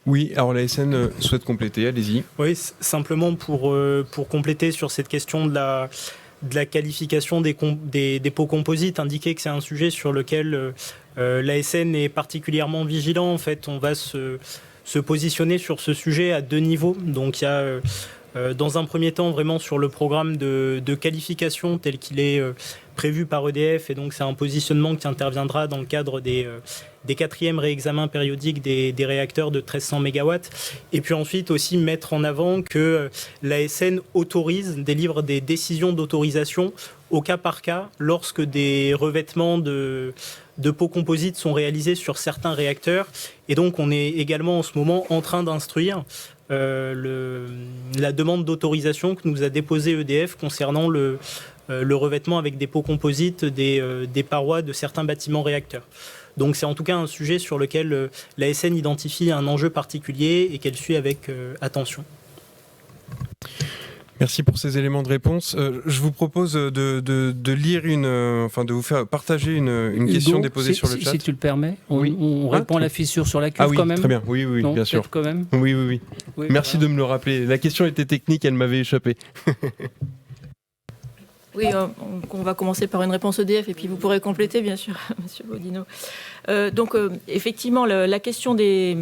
Oui, alors la SN souhaite compléter, allez-y. Oui, simplement pour compléter sur cette question de la qualification des pots composites, indiquer que c'est un sujet sur lequel l'ASN est particulièrement vigilant. En fait, on va se positionner sur ce sujet à 2 niveaux. Donc il y a dans un premier temps vraiment sur le programme de qualification tel qu'il est prévu par EDF, et donc c'est un positionnement qui interviendra dans le cadre des 4e réexamens périodiques des réacteurs de 1300 MW. Et puis ensuite aussi mettre en avant que l'ASN délivre des décisions d'autorisation au cas par cas lorsque des revêtements de pots composites sont réalisés sur certains réacteurs. Et donc on est également en ce moment en train d'instruire la demande d'autorisation que nous a déposée EDF concernant le revêtement avec des pots composites des parois de certains bâtiments réacteurs. Donc c'est en tout cas un sujet sur lequel l'ASN identifie un enjeu particulier et qu'elle suit avec attention. Merci pour ces éléments de réponse. Je vous propose de lire de vous faire partager une question déposée sur le chat. Si tu le permets, oui. on répond à la fissure sur la cuve quand même. Très bien. Oui, non, bien sûr. Quand même. Oui. Merci de me le rappeler. La question était technique, elle m'avait échappé. Oui, on va commencer par une réponse EDF et puis vous pourrez compléter, bien sûr, Monsieur Bodino. Effectivement, la question que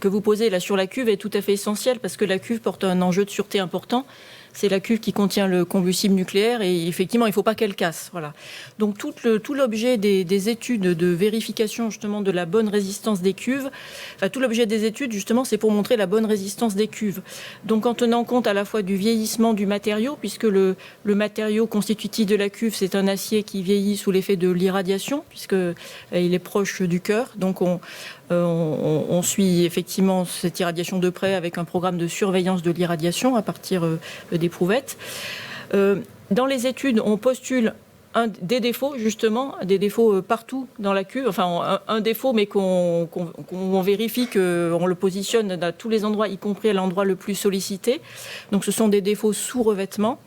vous posez là sur la cuve est tout à fait essentielle parce que la cuve porte un enjeu de sûreté important. C'est la cuve qui contient le combustible nucléaire et effectivement, il ne faut pas qu'elle casse. Voilà. Donc tout l'objet des études de vérification justement de la bonne résistance des cuves, tout l'objet des études justement, c'est pour montrer la bonne résistance des cuves. Donc en tenant compte à la fois du vieillissement du matériau, puisque le matériau constitutif de la cuve, c'est un acier qui vieillit sous l'effet de l'irradiation, puisqu'il est proche du cœur. Donc on suit effectivement cette irradiation de près avec un programme de surveillance de l'irradiation à partir d'éprouvettes. Dans les études, on postule des défauts, justement, des défauts partout dans la cuve, enfin un défaut, mais qu'on vérifie qu'on le positionne à tous les endroits, y compris à l'endroit le plus sollicité. Donc ce sont des défauts sous revêtement.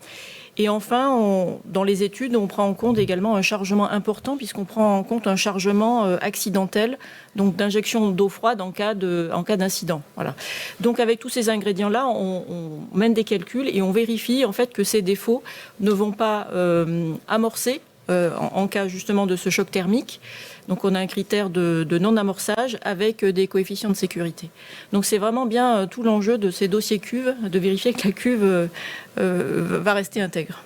Et enfin, dans les études, on prend en compte également un chargement important, puisqu'on prend en compte un chargement accidentel, donc d'injection d'eau froide en cas d'incident. Voilà. Donc avec tous ces ingrédients-là, on mène des calculs et on vérifie en fait que ces défauts ne vont pas amorcer en cas justement de ce choc thermique. Donc on a un critère de non-amorçage avec des coefficients de sécurité. Donc c'est vraiment bien tout l'enjeu de ces dossiers cuves, de vérifier que la cuve va rester intègre.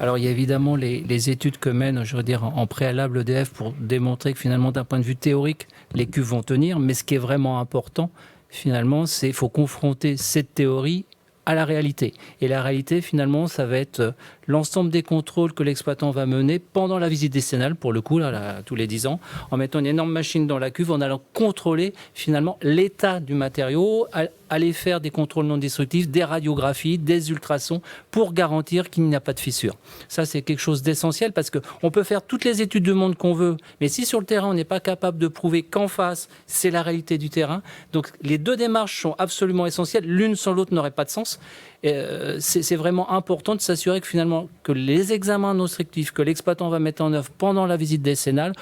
Alors il y a évidemment les études que mène, je veux dire, en préalable EDF pour démontrer que finalement d'un point de vue théorique, les cuves vont tenir. Mais ce qui est vraiment important, finalement, c'est qu'il faut confronter cette théorie à la réalité. Et la réalité, finalement, ça va être l'ensemble des contrôles que l'exploitant va mener pendant la visite décennale, pour le coup, là, tous les 10 ans, en mettant une énorme machine dans la cuve, en allant contrôler, finalement, l'état du matériau, aller faire des contrôles non destructifs, des radiographies, des ultrasons, pour garantir qu'il n'y a pas de fissure. Ça, c'est quelque chose d'essentiel, parce qu'on peut faire toutes les études du monde qu'on veut, mais si sur le terrain, on n'est pas capable de prouver qu'en face, c'est la réalité du terrain, donc les deux démarches sont absolument essentielles, l'une sans l'autre n'aurait pas de sens. C'est vraiment important de s'assurer que finalement que les examens non restrictifs que l'exploitant va mettre en œuvre pendant la visite décennale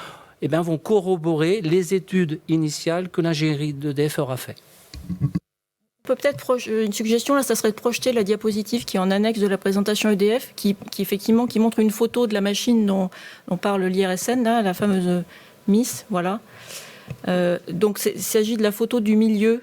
vont corroborer les études initiales que l'ingénierie d'EDF aura fait. Peut-être une suggestion, là, ça serait de projeter la diapositive qui est en annexe de la présentation EDF, qui effectivement qui montre une photo de la machine dont parle l'IRSN, là, la fameuse MIS, voilà. Donc il s'agit de la photo du milieu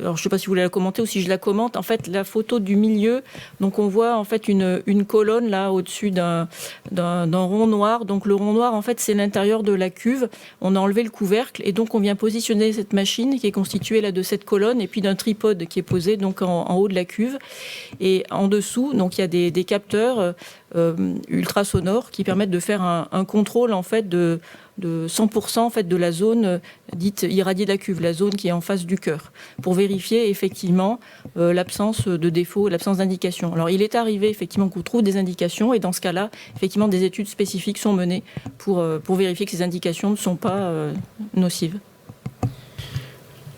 alors je ne sais pas si vous voulez la commenter ou si je la commente. En fait, la photo du milieu, donc on voit en fait une colonne là au-dessus d'un rond noir. Donc le rond noir, en fait, c'est l'intérieur de la cuve. On a enlevé le couvercle et donc on vient positionner cette machine qui est constituée là de cette colonne et puis d'un tripode qui est posé donc en haut de la cuve. Et en dessous, donc il y a des capteurs ultrasonores qui permettent de faire un contrôle en fait de 100% en fait de la zone dite irradiée de la cuve, la zone qui est en face du cœur, pour vérifier effectivement l'absence de défauts, l'absence d'indications. Alors il est arrivé effectivement qu'on trouve des indications et dans ce cas-là, effectivement des études spécifiques sont menées pour vérifier que ces indications ne sont pas nocives.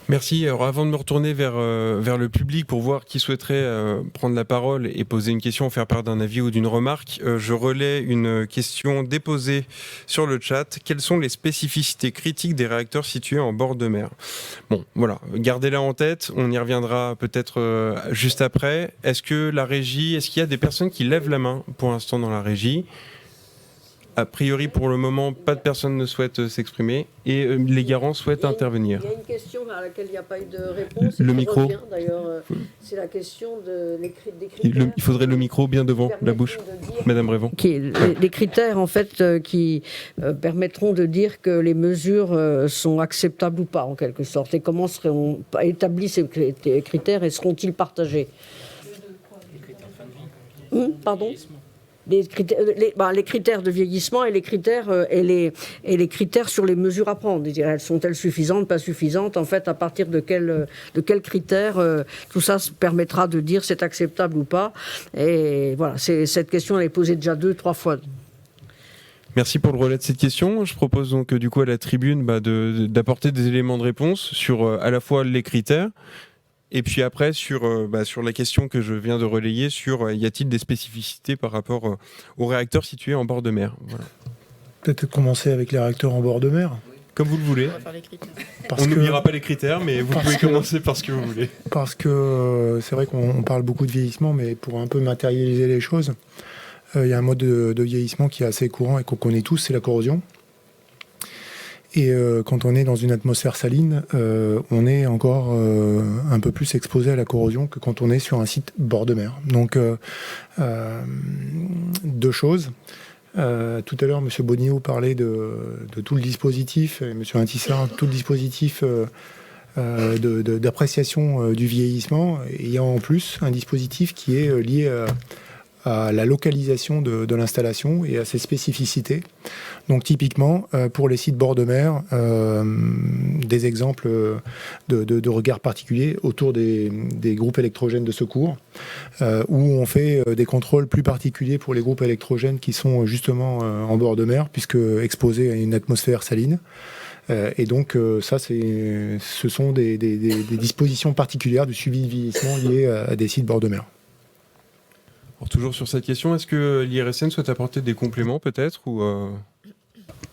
Merci. Alors avant de me retourner vers le public pour voir qui souhaiterait prendre la parole et poser une question, faire part d'un avis ou d'une remarque, je relais une question déposée sur le chat. Quelles sont les spécificités critiques des réacteurs situés en bord de mer ? Bon, voilà, gardez-la en tête, on y reviendra peut-être juste après. Est-ce qu'il y a des personnes qui lèvent la main pour l'instant dans la régie ? A priori, pour le moment, pas de personne ne souhaite s'exprimer et les garants souhaitent intervenir. Il y a une question à laquelle il n'y a pas eu de réponse. Le micro. Revient, d'ailleurs, c'est la question des critères. Il faudrait le micro bien devant la bouche, Madame Brévon. Les critères, en fait, qui permettront de dire que les mesures sont acceptables ou pas, en quelque sorte. Et comment seront établis ces critères et seront-ils partagés ? Pardon ? Les critères de vieillissement et les critères les critères sur les mesures à prendre. Sont-elles suffisantes, pas suffisantes ? En fait, à partir de quels critères tout ça permettra de dire c'est acceptable ou pas. Et voilà, cette question elle est posée déjà 2-3 fois. Merci pour le relais de cette question. Je propose donc du coup à la tribune d'apporter des éléments de réponse sur à la fois les critères. Et puis après, sur la question que je viens de relayer, y a-t-il des spécificités par rapport aux réacteurs situés en bord de mer ? Voilà. Peut-être commencer avec les réacteurs en bord de mer. Comme vous le voulez. On n'oubliera pas les critères, mais vous pouvez commencer par ce que vous voulez. Parce que c'est vrai qu'on parle beaucoup de vieillissement, mais pour un peu matérialiser les choses, il y a un mode de vieillissement qui est assez courant et qu'on connaît tous, c'est la corrosion. Et quand on est dans une atmosphère saline, on est encore un peu plus exposé à la corrosion que quand on est sur un site bord de mer. Donc, deux choses. Tout à l'heure, M. Bonillot parlait de tout le dispositif, et M. Intissard, tout le dispositif d'appréciation du vieillissement. Et il y a en plus un dispositif qui est lié à la localisation de l'installation et à ses spécificités. Donc typiquement, pour les sites bord de mer, des exemples de regards particuliers autour des groupes électrogènes de secours, où on fait des contrôles plus particuliers pour les groupes électrogènes qui sont justement en bord de mer, puisque exposés à une atmosphère saline. Et donc ça, ce sont des dispositions particulières du suivi de vieillissement liées à des sites bord de mer. Alors, toujours sur cette question, est-ce que l'IRSN souhaite apporter des compléments peut-être ou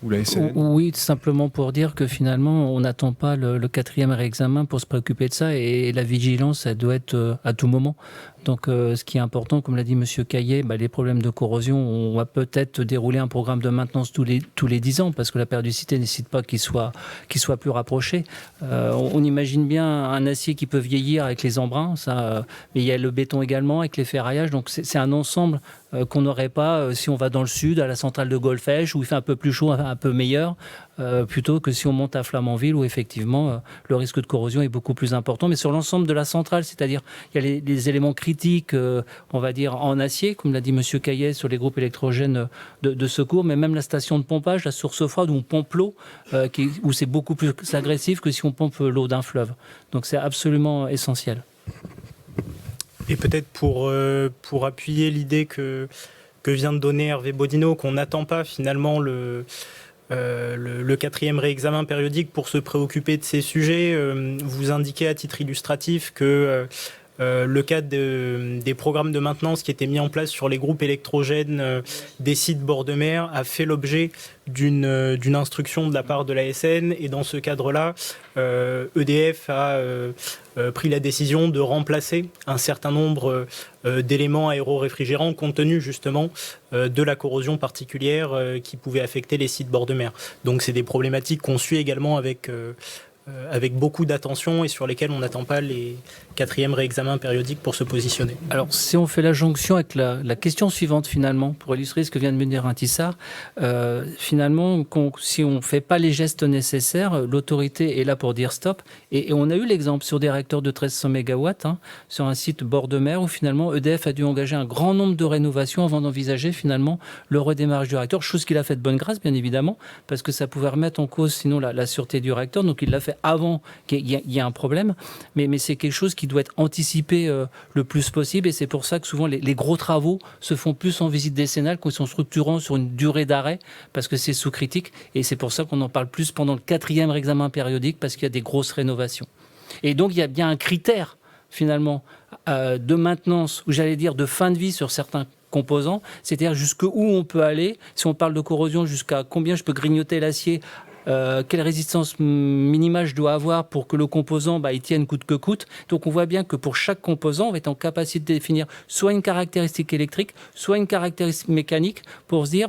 la SNN ? Oui, simplement pour dire que finalement, on n'attend pas le 4e réexamen pour se préoccuper de ça et la vigilance, elle doit être à tout moment. Donc, ce qui est important, comme l'a dit M. Caillet, les problèmes de corrosion, on va peut-être dérouler un programme de maintenance tous les 10 ans, parce que la périodicité ne nécessite pas qu'il soit plus rapproché. On imagine bien un acier qui peut vieillir avec les embruns, mais il y a le béton également avec les ferraillages. Donc, c'est un ensemble qu'on n'aurait pas si on va dans le sud, à la centrale de Golfech, où il fait un peu plus chaud, un peu meilleur, plutôt que si on monte à Flamanville, où effectivement le risque de corrosion est beaucoup plus important. Mais sur l'ensemble de la centrale, c'est-à-dire il y a les éléments critiques, on va dire en acier, comme l'a dit M. Caillet, sur les groupes électrogènes de secours, mais même la station de pompage, la source froide, où on pompe l'eau, où c'est beaucoup plus agressif que si on pompe l'eau d'un fleuve. Donc c'est absolument essentiel. Et peut-être pour appuyer l'idée que vient de donner Hervé Bodino, qu'on n'attend pas finalement le 4e réexamen périodique pour se préoccuper de ces sujets, vous indiquez à titre illustratif que le cadre des programmes de maintenance qui étaient mis en place sur les groupes électrogènes des sites bord de mer a fait l'objet d'une instruction de la part de l'ASN, et dans ce cadre-là, EDF a pris la décision de remplacer un certain nombre d'éléments aéroréfrigérants compte tenu justement de la corrosion particulière qui pouvait affecter les sites bord de mer. Donc c'est des problématiques qu'on suit également avec avec beaucoup d'attention et sur lesquels on n'attend pas les 4e réexamens périodiques pour se positionner. Alors, si on fait la jonction avec la question suivante, finalement, pour illustrer ce que vient de me dire Intissar, finalement, si on ne fait pas les gestes nécessaires, l'autorité est là pour dire stop. Et on a eu l'exemple sur des réacteurs de 1300 MW, sur un site bord de mer, où finalement EDF a dû engager un grand nombre de rénovations avant d'envisager finalement le redémarrage du réacteur, chose qu'il a fait de bonne grâce, bien évidemment, parce que ça pouvait remettre en cause sinon la sûreté du réacteur. Donc il l'a fait avant qu'il y ait un problème, mais c'est quelque chose qui doit être anticipé le plus possible, et c'est pour ça que souvent les gros travaux se font plus en visite décennale, quand ils sont structurants sur une durée d'arrêt, parce que c'est sous critique, et c'est pour ça qu'on en parle plus pendant le 4e réexamen périodique, parce qu'il y a des grosses rénovations. Et donc il y a bien un critère finalement de maintenance, ou j'allais dire de fin de vie sur certains composants, c'est-à-dire jusqu'où on peut aller. Si on parle de corrosion, jusqu'à combien je peux grignoter l'acier, quelle résistance minimale je dois avoir pour que le composant il tienne coûte que coûte. Donc on voit bien que pour chaque composant, on va être en capacité de définir soit une caractéristique électrique, soit une caractéristique mécanique, pour se dire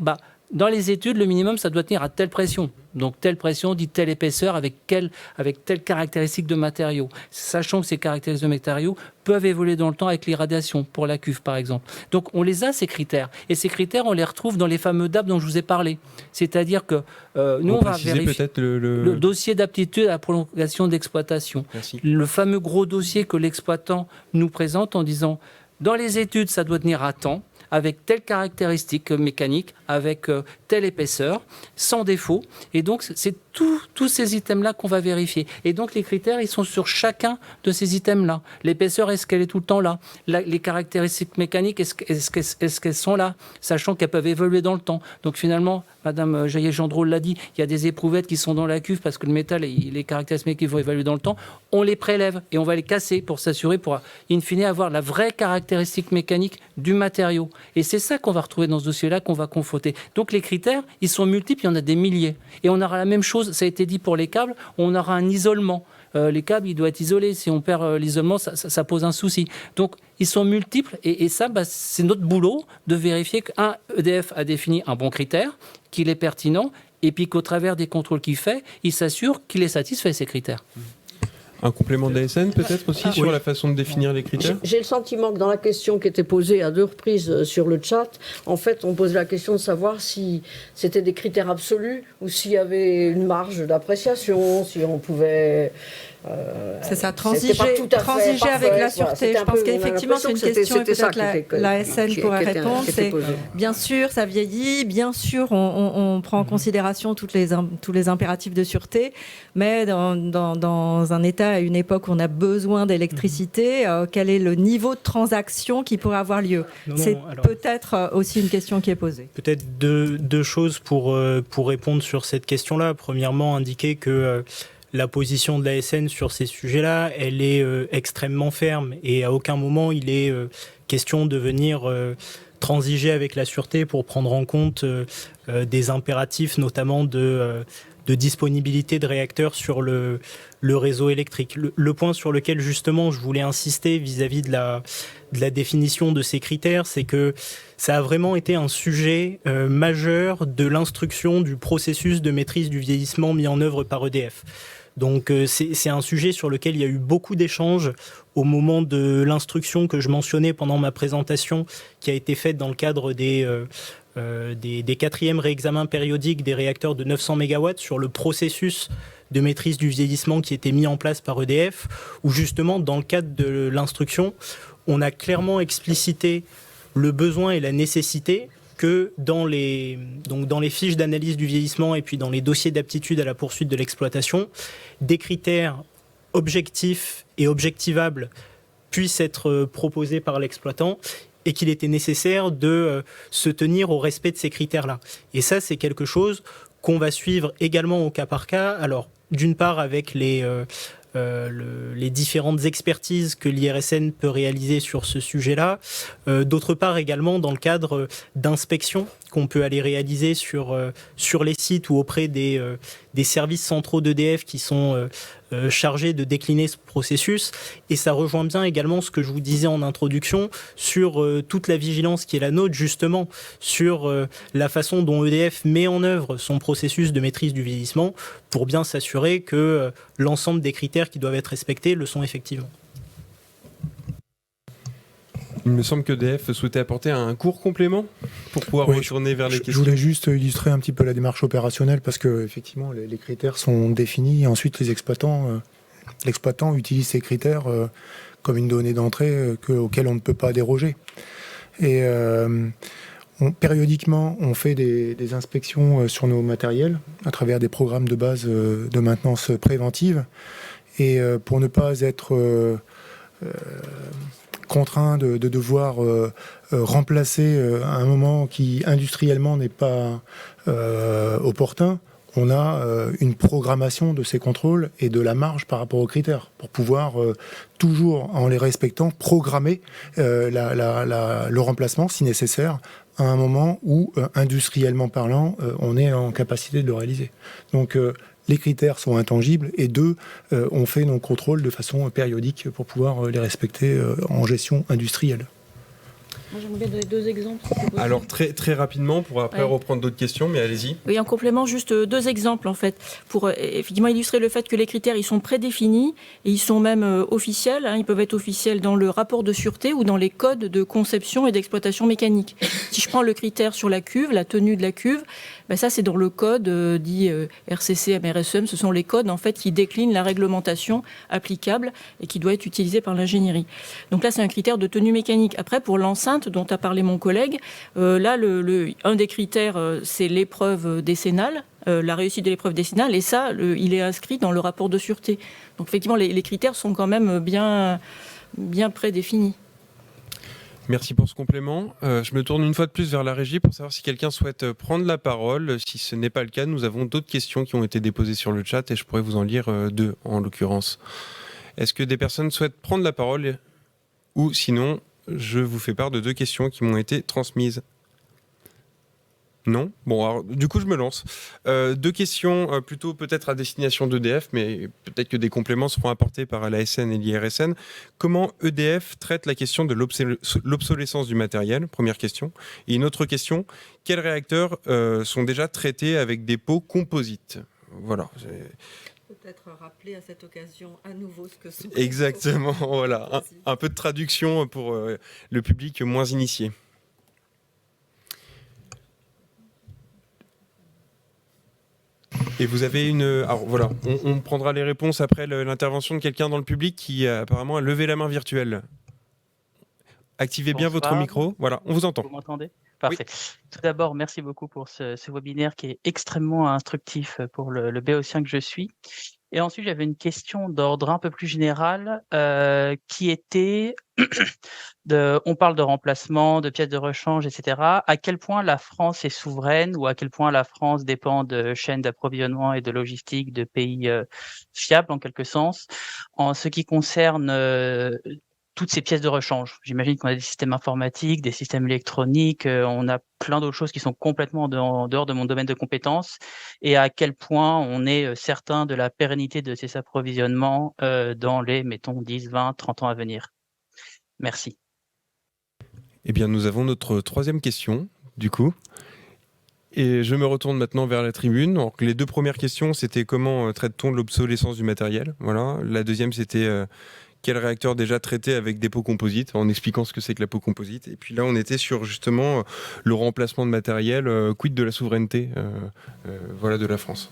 dans les études, le minimum, ça doit tenir à telle pression. Donc, telle pression dit telle épaisseur avec telle caractéristique de matériau. Sachant que ces caractéristiques de matériaux peuvent évoluer dans le temps avec l'irradiation, pour la cuve, par exemple. Donc, on les a, ces critères. Et ces critères, on les retrouve dans les fameux DAP dont je vous ai parlé. C'est-à-dire que nous, on va vérifier le dossier d'aptitude à la prolongation d'exploitation. Le fameux gros dossier que l'exploitant nous présente en disant, dans les études, ça doit tenir à temps, avec telle caractéristique mécanique, avec telle épaisseur, sans défaut. Et donc, c'est tous ces items-là qu'on va vérifier. Et donc, les critères, ils sont sur chacun de ces items-là. L'épaisseur, est-ce qu'elle est tout le temps là ? Les caractéristiques mécaniques, est-ce qu'elles sont là ? Sachant qu'elles peuvent évoluer dans le temps. Donc, finalement, Madame Jaillet-Gendreau l'a dit, il y a des éprouvettes qui sont dans la cuve parce que le métal et les caractéristiques mécaniques vont évoluer dans le temps. On les prélève et on va les casser pour s'assurer, pour in fine avoir la vraie caractéristique mécanique du matériau. Et c'est ça qu'on va retrouver dans ce dossier-là, qu'on va confronter. Donc les critères, ils sont multiples, il y en a des milliers. Et on aura la même chose, ça a été dit pour les câbles, on aura un isolement. Les câbles, il doit être isolé. Si on perd l'isolement, ça pose un souci. Donc, ils sont multiples. Et ça, c'est notre boulot de vérifier qu'un EDF a défini un bon critère, qu'il est pertinent, et puis qu'au travers des contrôles qu'il fait, il s'assure qu'il est satisfait, ces critères. Un complément de l'ASN peut-être aussi sur la façon de définir les critères ? J'ai le sentiment que dans la question qui était posée à 2 reprises sur le chat, en fait, on pose la question de savoir si c'était des critères absolus ou s'il y avait une marge d'appréciation, si on pouvait... c'est ça, transiger avec la sûreté. Je pense qu'effectivement, c'est une question et peut-être l'ASN pourrait répondre. C'est bien sûr, ça vieillit, bien sûr, on prend en considération tous les impératifs de sûreté, mais dans un état, à une époque où on a besoin d'électricité, quel est le niveau de transaction qui pourrait avoir lieu ? C'est peut-être aussi une question qui est posée. Peut-être deux choses pour répondre sur cette question-là. Premièrement, indiquer que la position de l'ASN sur ces sujets-là, elle est extrêmement ferme et à aucun moment il est question de venir transiger avec la sûreté pour prendre en compte des impératifs, notamment de disponibilité de réacteurs sur le réseau électrique. Le point sur lequel justement je voulais insister vis-à-vis de la définition de ces critères, c'est que ça a vraiment été un sujet majeur de l'instruction du processus de maîtrise du vieillissement mis en œuvre par EDF. Donc c'est un sujet sur lequel il y a eu beaucoup d'échanges au moment de l'instruction que je mentionnais pendant ma présentation, qui a été faite dans le cadre des 4e réexamens périodiques des réacteurs de 900 MW sur le processus de maîtrise du vieillissement qui était mis en place par EDF, où justement dans le cadre de l'instruction, on a clairement explicité le besoin et la nécessité que dans les fiches d'analyse du vieillissement et puis dans les dossiers d'aptitude à la poursuite de l'exploitation, des critères objectifs et objectivables puissent être proposés par l'exploitant et qu'il était nécessaire de se tenir au respect de ces critères-là. Et ça, c'est quelque chose qu'on va suivre également au cas par cas. Alors, d'une part, avec les différentes expertises que l'IRSN peut réaliser sur ce sujet-là. D'autre part, également, dans le cadre d'inspections qu'on peut aller réaliser sur les sites ou auprès des services centraux d'EDF qui sont chargés de décliner ce processus. Et ça rejoint bien également ce que je vous disais en introduction sur toute la vigilance qui est la nôtre, justement, sur la façon dont EDF met en œuvre son processus de maîtrise du vieillissement pour bien s'assurer que l'ensemble des critères qui doivent être respectés le sont effectivement. Il me semble que EDF souhaitait apporter un court complément pour pouvoir retourner vers les questions. Je voulais juste illustrer un petit peu la démarche opérationnelle parce que effectivement les critères sont définis et ensuite l'exploitant utilise ces critères comme une donnée d'entrée auquel on ne peut pas déroger. Et périodiquement, on fait des inspections sur nos matériels à travers des programmes de base de maintenance préventive. Et pour ne pas être contraint de devoir remplacer à un moment qui industriellement n'est pas opportun, on a une programmation de ces contrôles et de la marge par rapport aux critères pour pouvoir toujours, en les respectant, programmer le remplacement si nécessaire à un moment où, industriellement parlant, on est en capacité de le réaliser. Donc les critères sont intangibles et on fait nos contrôles de façon périodique pour pouvoir les respecter en gestion industrielle. Moi, j'aimerais bien donner 2 exemples. Alors, très rapidement, pour après reprendre d'autres questions, mais allez-y. Oui, en complément, juste 2 exemples, en fait, pour effectivement illustrer le fait que les critères, ils sont prédéfinis et ils sont même officiels. Ils peuvent être officiels dans le rapport de sûreté ou dans les codes de conception et d'exploitation mécanique. Si je prends le critère sur la cuve, la tenue de la cuve, ça, c'est dans le code dit RCC, MRSEM. Ce sont les codes, en fait, qui déclinent la réglementation applicable et qui doit être utilisée par l'ingénierie. Donc là, c'est un critère de tenue mécanique. Après, pour l'enceinte dont a parlé mon collègue, là, un des critères, c'est l'épreuve décennale, la réussite de l'épreuve décennale, et ça, il est inscrit dans le rapport de sûreté. Donc, effectivement, les critères sont quand même bien prédéfinis. Merci pour ce complément. Je me tourne une fois de plus vers la régie pour savoir si quelqu'un souhaite prendre la parole. Si ce n'est pas le cas, nous avons d'autres questions qui ont été déposées sur le chat et je pourrais vous en lire 2 en l'occurrence. Est-ce que des personnes souhaitent prendre la parole ou sinon, je vous fais part de 2 questions qui m'ont été transmises. Non ? Bon, alors, du coup, je me lance. 2 questions plutôt peut-être à destination d'EDF, mais peut-être que des compléments seront apportés par l'ASN et l'IRSN. Comment EDF traite la question de l'obsolescence du matériel ? Première question. Et une autre question, quels réacteurs sont déjà traités avec des pots composites ? Voilà. Peut-être rappeler à cette occasion à nouveau ce que sont. Exactement, voilà. Un peu de traduction pour le public moins initié. Et vous avez alors voilà, on prendra les réponses après l'intervention de quelqu'un dans le public qui apparemment a levé la main virtuelle. Activez bien votre micro. Voilà, on vous entend. Vous m'entendez ? Parfait. Oui. Tout d'abord, merci beaucoup pour ce webinaire qui est extrêmement instructif pour le béotien que je suis. Et ensuite, j'avais une question d'ordre un peu plus général qui était, on parle de remplacement, de pièces de rechange, etc. À quel point la France est souveraine ou à quel point la France dépend de chaînes d'approvisionnement et de logistique de pays fiables en quelque sens, en ce qui concerne toutes ces pièces de rechange. J'imagine qu'on a des systèmes informatiques, des systèmes électroniques, on a plein d'autres choses qui sont complètement en dehors de mon domaine de compétences, et à quel point on est certain de la pérennité de ces approvisionnements dans les, mettons, 10, 20, 30 ans à venir. Merci. Eh bien, nous avons notre 3e question, du coup. Et je me retourne maintenant vers la tribune. Donc, les 2 premières questions, c'était comment traite-t-on l'obsolescence du matériel ? Voilà. La deuxième, c'était quel réacteur déjà traité avec des pots composites, en expliquant ce que c'est que la peau composite. Et puis là, on était sur justement le remplacement de matériel, quid de la souveraineté de la France.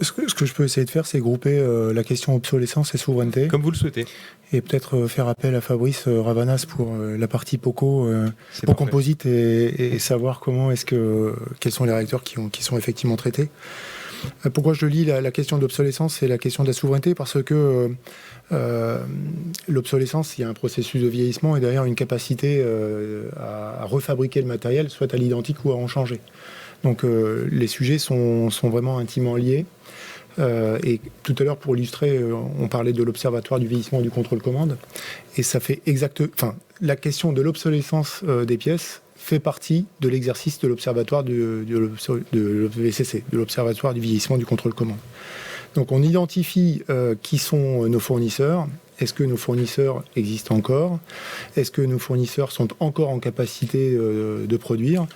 Ce que je peux essayer de faire, c'est grouper la question obsolescence et souveraineté. Comme vous le souhaitez. Et peut-être faire appel à Fabrice Ravanas pour la partie POCO, composite et savoir quels sont les réacteurs qui sont effectivement traités. Pourquoi je lis la question de l'obsolescence et la question de la souveraineté ? Parce que l'obsolescence, il y a un processus de vieillissement et derrière une capacité à refabriquer le matériel, soit à l'identique ou à en changer. Donc les sujets sont vraiment intimement liés. Et tout à l'heure, pour illustrer, on parlait de l'Observatoire du vieillissement et du contrôle commande. Et ça fait la question de l'obsolescence des pièces fait partie de l'exercice de l'observatoire de l'OVCC, de l'Observatoire du vieillissement du contrôle commande. Donc on identifie qui sont nos fournisseurs. Est-ce que nos fournisseurs existent encore? Est-ce que nos fournisseurs sont encore en capacité de produire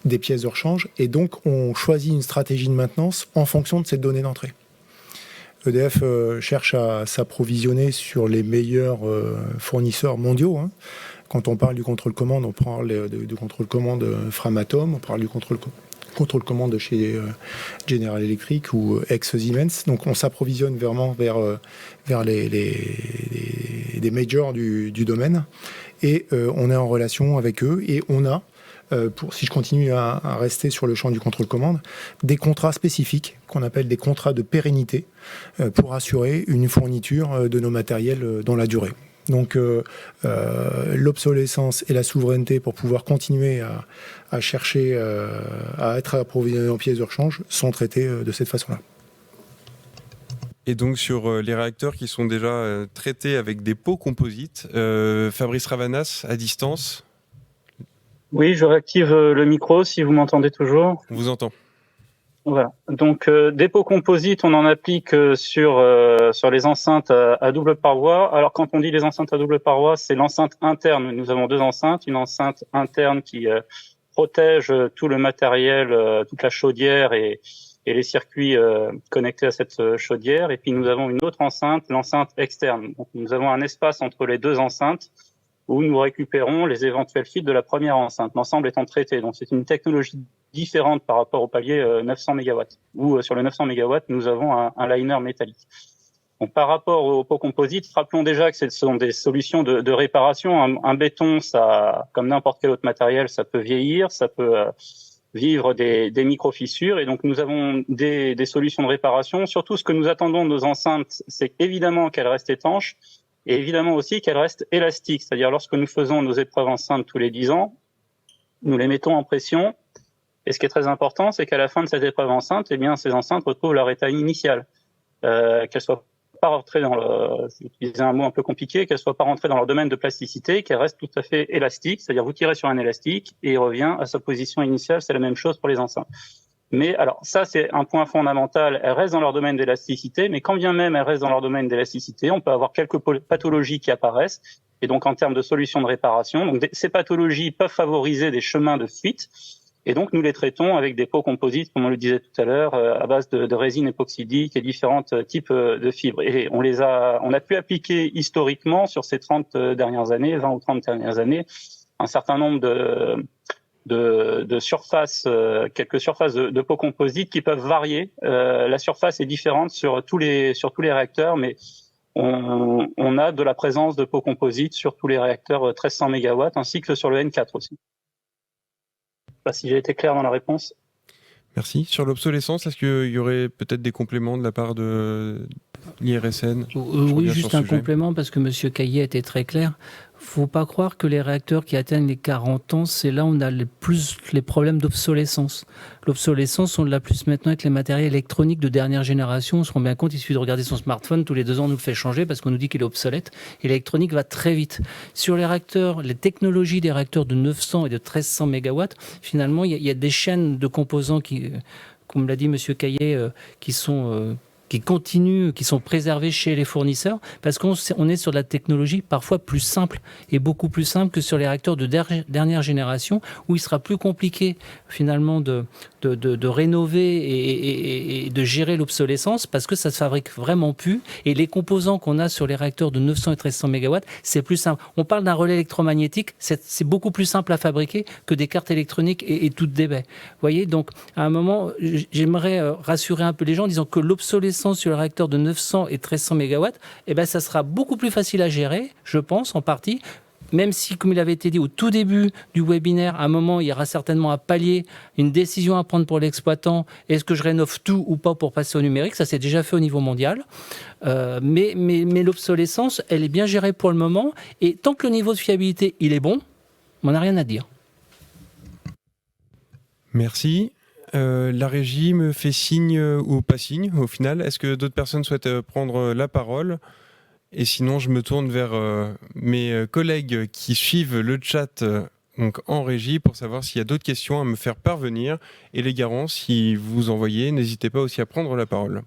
des pièces de rechange? Et donc on choisit une stratégie de maintenance en fonction de cette donnée d'entrée. EDF cherche à s'approvisionner sur les meilleurs fournisseurs mondiaux. Quand on parle du contrôle-commande, on parle du contrôle-commande Framatome, on parle du contrôle-commande chez General Electric ou ex-Siemens. Donc on s'approvisionne vraiment vers les majors du domaine. Et on est en relation avec eux. Et on a, si je continue à rester sur le champ du contrôle-commande, des contrats spécifiques qu'on appelle des contrats de pérennité pour assurer une fourniture de nos matériels dans la durée. Donc l'obsolescence et la souveraineté pour pouvoir continuer à chercher à être approvisionné en pièces de rechange sont traités de cette façon-là. Et donc sur les réacteurs qui sont déjà traités avec des pots composites, Fabrice Ravanas, à distance. Oui, je réactive le micro si vous m'entendez toujours. On vous entend. Voilà. Donc des pots composites, on en applique sur les enceintes à double paroi. Alors quand on dit les enceintes à double paroi, c'est l'enceinte interne. Nous avons deux enceintes, une enceinte interne qui protège tout le matériel, toute la chaudière et les circuits connectés à cette chaudière. Et puis nous avons une autre enceinte, l'enceinte externe. Donc nous avons un espace entre les deux enceintes où nous récupérons les éventuels fils de la première enceinte, l'ensemble étant traité. Donc c'est une technologie différente par rapport au palier 900 MW, où sur le 900 MW, nous avons un liner métallique. Donc par rapport aux pots composites, rappelons déjà que ce sont des solutions de réparation. Un béton, ça, comme n'importe quel autre matériel, ça peut vieillir, ça peut vivre des micro-fissures. Et donc nous avons des solutions de réparation. Surtout, ce que nous attendons de nos enceintes, c'est évidemment qu'elles restent étanches, et évidemment aussi qu'elles restent élastiques. C'est-à-dire, lorsque nous faisons nos épreuves enceintes tous les 10 ans, nous les mettons en pression. Et ce qui est très important, c'est qu'à la fin de cette épreuve enceinte, eh bien, ces enceintes retrouvent leur état initial. Qu'elles soient pas rentrées j'utilisais un mot un peu compliqué, qu'elles soient pas rentrées dans leur domaine de plasticité, qu'elles restent tout à fait élastiques. C'est-à-dire, vous tirez sur un élastique et il revient à sa position initiale. C'est la même chose pour les enceintes. Mais alors, ça, c'est un point fondamental. Elles restent dans leur domaine d'élasticité, mais quand bien même elles restent dans leur domaine d'élasticité, on peut avoir quelques pathologies qui apparaissent. Et donc, en termes de solutions de réparation, donc ces pathologies peuvent favoriser des chemins de fuite. Et donc, nous les traitons avec des pots composites, comme on le disait tout à l'heure, à base de résine époxydique et différents types de fibres. Et on a pu appliquer historiquement sur ces 30 dernières années, 20 ou 30 dernières années, un certain nombre de surfaces, quelques surfaces de pots composites qui peuvent varier. La surface est différente sur tous les réacteurs, mais on a de la présence de pots composites sur tous les réacteurs 1300 MW, ainsi que sur le N4 aussi. Je ne sais pas si j'ai été clair dans la réponse. Merci. Sur l'obsolescence, est-ce qu'il y aurait peut-être des compléments de la part de l'IRSN? Oui, juste un complément, parce que M. Caillet était très clair. Faut pas croire que les réacteurs qui atteignent les 40 ans, c'est là où on a plus les problèmes d'obsolescence. L'obsolescence, on l'a plus maintenant avec les matériels électroniques de dernière génération. On se rend bien compte, il suffit de regarder son smartphone, tous les 2 ans on nous le fait changer parce qu'on nous dit qu'il est obsolète. Et l'électronique va très vite. Sur les réacteurs, les technologies des réacteurs de 900 et de 1300 MW, finalement, il y a des chaînes de composants qui, comme l'a dit M. Caillet, qui continuent, qui sont préservés chez les fournisseurs, parce qu'on est sur de la technologie parfois plus simple, et beaucoup plus simple que sur les réacteurs de dernière génération, où il sera plus compliqué finalement de rénover et de gérer l'obsolescence, parce que ça se fabrique vraiment plus, et les composants qu'on a sur les réacteurs de 900 et 1300 MW, c'est plus simple. On parle d'un relais électromagnétique, c'est beaucoup plus simple à fabriquer que des cartes électroniques et toutes des baies. Vous voyez, donc à un moment, j'aimerais rassurer un peu les gens en disant que l'obsolescence sur le réacteur de 900 et 1300 MW, eh ben, ça sera beaucoup plus facile à gérer, je pense, en partie, même si, comme il avait été dit au tout début du webinaire, à un moment, il y aura certainement un palier, une décision à prendre pour l'exploitant. Est-ce que je rénove tout ou pas pour passer au numérique? Ça s'est déjà fait au niveau mondial. Mais l'obsolescence, elle est bien gérée pour le moment. Et tant que le niveau de fiabilité, il est bon, on n'a rien à dire. Merci. La régie me fait signe ou pas signe au final. Est-ce que d'autres personnes souhaitent prendre la parole? Et sinon, je me tourne vers mes collègues qui suivent le chat donc en régie pour savoir s'il y a d'autres questions à me faire parvenir. Et les garants, si vous envoyez, n'hésitez pas aussi à prendre la parole.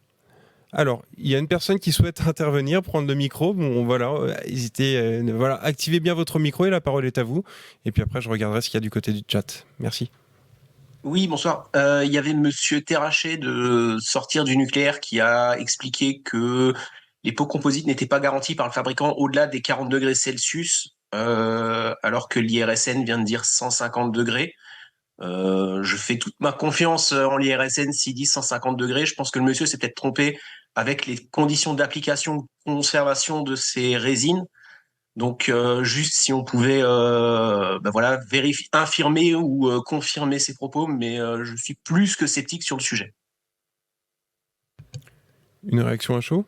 Alors, il y a une personne qui souhaite intervenir, prendre le micro. Bon, voilà, hésitez, voilà, activez bien votre micro et la parole est à vous. Et puis après, je regarderai ce qu'il y a du côté du chat. Merci. Oui, bonsoir. Il y avait Monsieur Terraché de Sortir du nucléaire qui a expliqué que les pots composites n'étaient pas garantis par le fabricant au-delà des 40 degrés Celsius, alors que l'IRSN vient de dire 150 degrés. Je fais toute ma confiance en l'IRSN s'il dit 150 degrés. Je pense que le monsieur s'est peut-être trompé avec les conditions d'application, conservation de ces résines. Donc, juste si on pouvait vérifier, infirmer ou confirmer ces propos, mais je suis plus que sceptique sur le sujet. Une réaction à chaud ?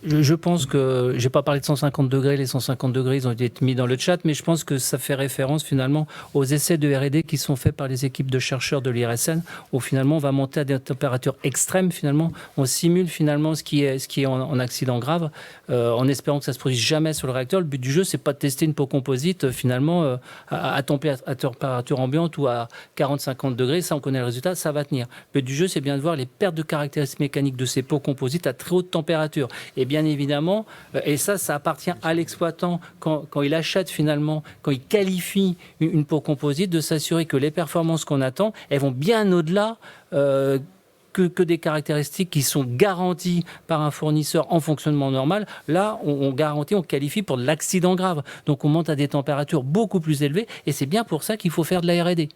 Je pense que, j'ai pas parlé de 150 degrés, les 150 degrés, ils ont été mis dans le chat, mais je pense que ça fait référence finalement aux essais de R&D qui sont faits par les équipes de chercheurs de l'IRSN, où finalement on va monter à des températures extrêmes, finalement, on simule finalement ce qui est en accident grave, en espérant que ça se produise jamais sur le réacteur. Le but du jeu, c'est pas de tester une peau composite finalement à température ambiante ou à 40-50 degrés, ça on connaît le résultat, ça va tenir. Le but du jeu, c'est bien de voir les pertes de caractéristiques mécaniques de ces peaux composites à très haute température. Et bien évidemment, et ça appartient à l'exploitant quand il achète finalement, quand il qualifie une peau composite, de s'assurer que les performances qu'on attend, elles vont bien au-delà que des caractéristiques qui sont garanties par un fournisseur en fonctionnement normal. Là, on garantit, on qualifie pour de l'accident grave. Donc on monte à des températures beaucoup plus élevées et c'est bien pour ça qu'il faut faire de la R&D.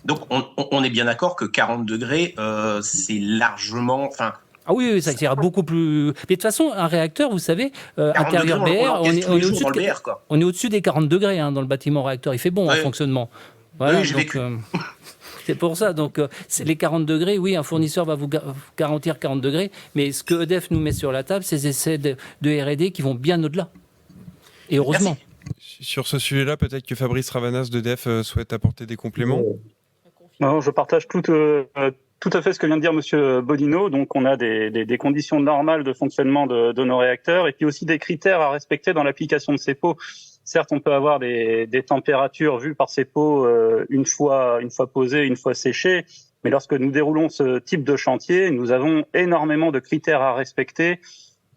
Donc on est bien d'accord que 40 degrés, c'est largement... Ah oui, ça ira beaucoup plus... Mais de toute façon, un réacteur, vous savez, intérieur BR, on est au-dessus des 40 degrés dans le bâtiment réacteur. Il fait bon en fonctionnement. Voilà, oui, j'ai vécu. C'est pour ça. Donc, les 40 degrés, oui, un fournisseur va vous garantir 40 degrés. Mais ce que EDF nous met sur la table, c'est des essais de R&D qui vont bien au-delà. Et heureusement. Merci. Sur ce sujet-là, peut-être que Fabrice Ravanas d'EDF souhaite apporter des compléments. Non, je partage tout à fait ce que vient de dire Monsieur Bodino. Donc, on a des conditions normales de fonctionnement de nos réacteurs et puis aussi des critères à respecter dans l'application de ces pots. Certes, on peut avoir des températures vues par ces pots une fois posées, une fois séchées, mais lorsque nous déroulons ce type de chantier, nous avons énormément de critères à respecter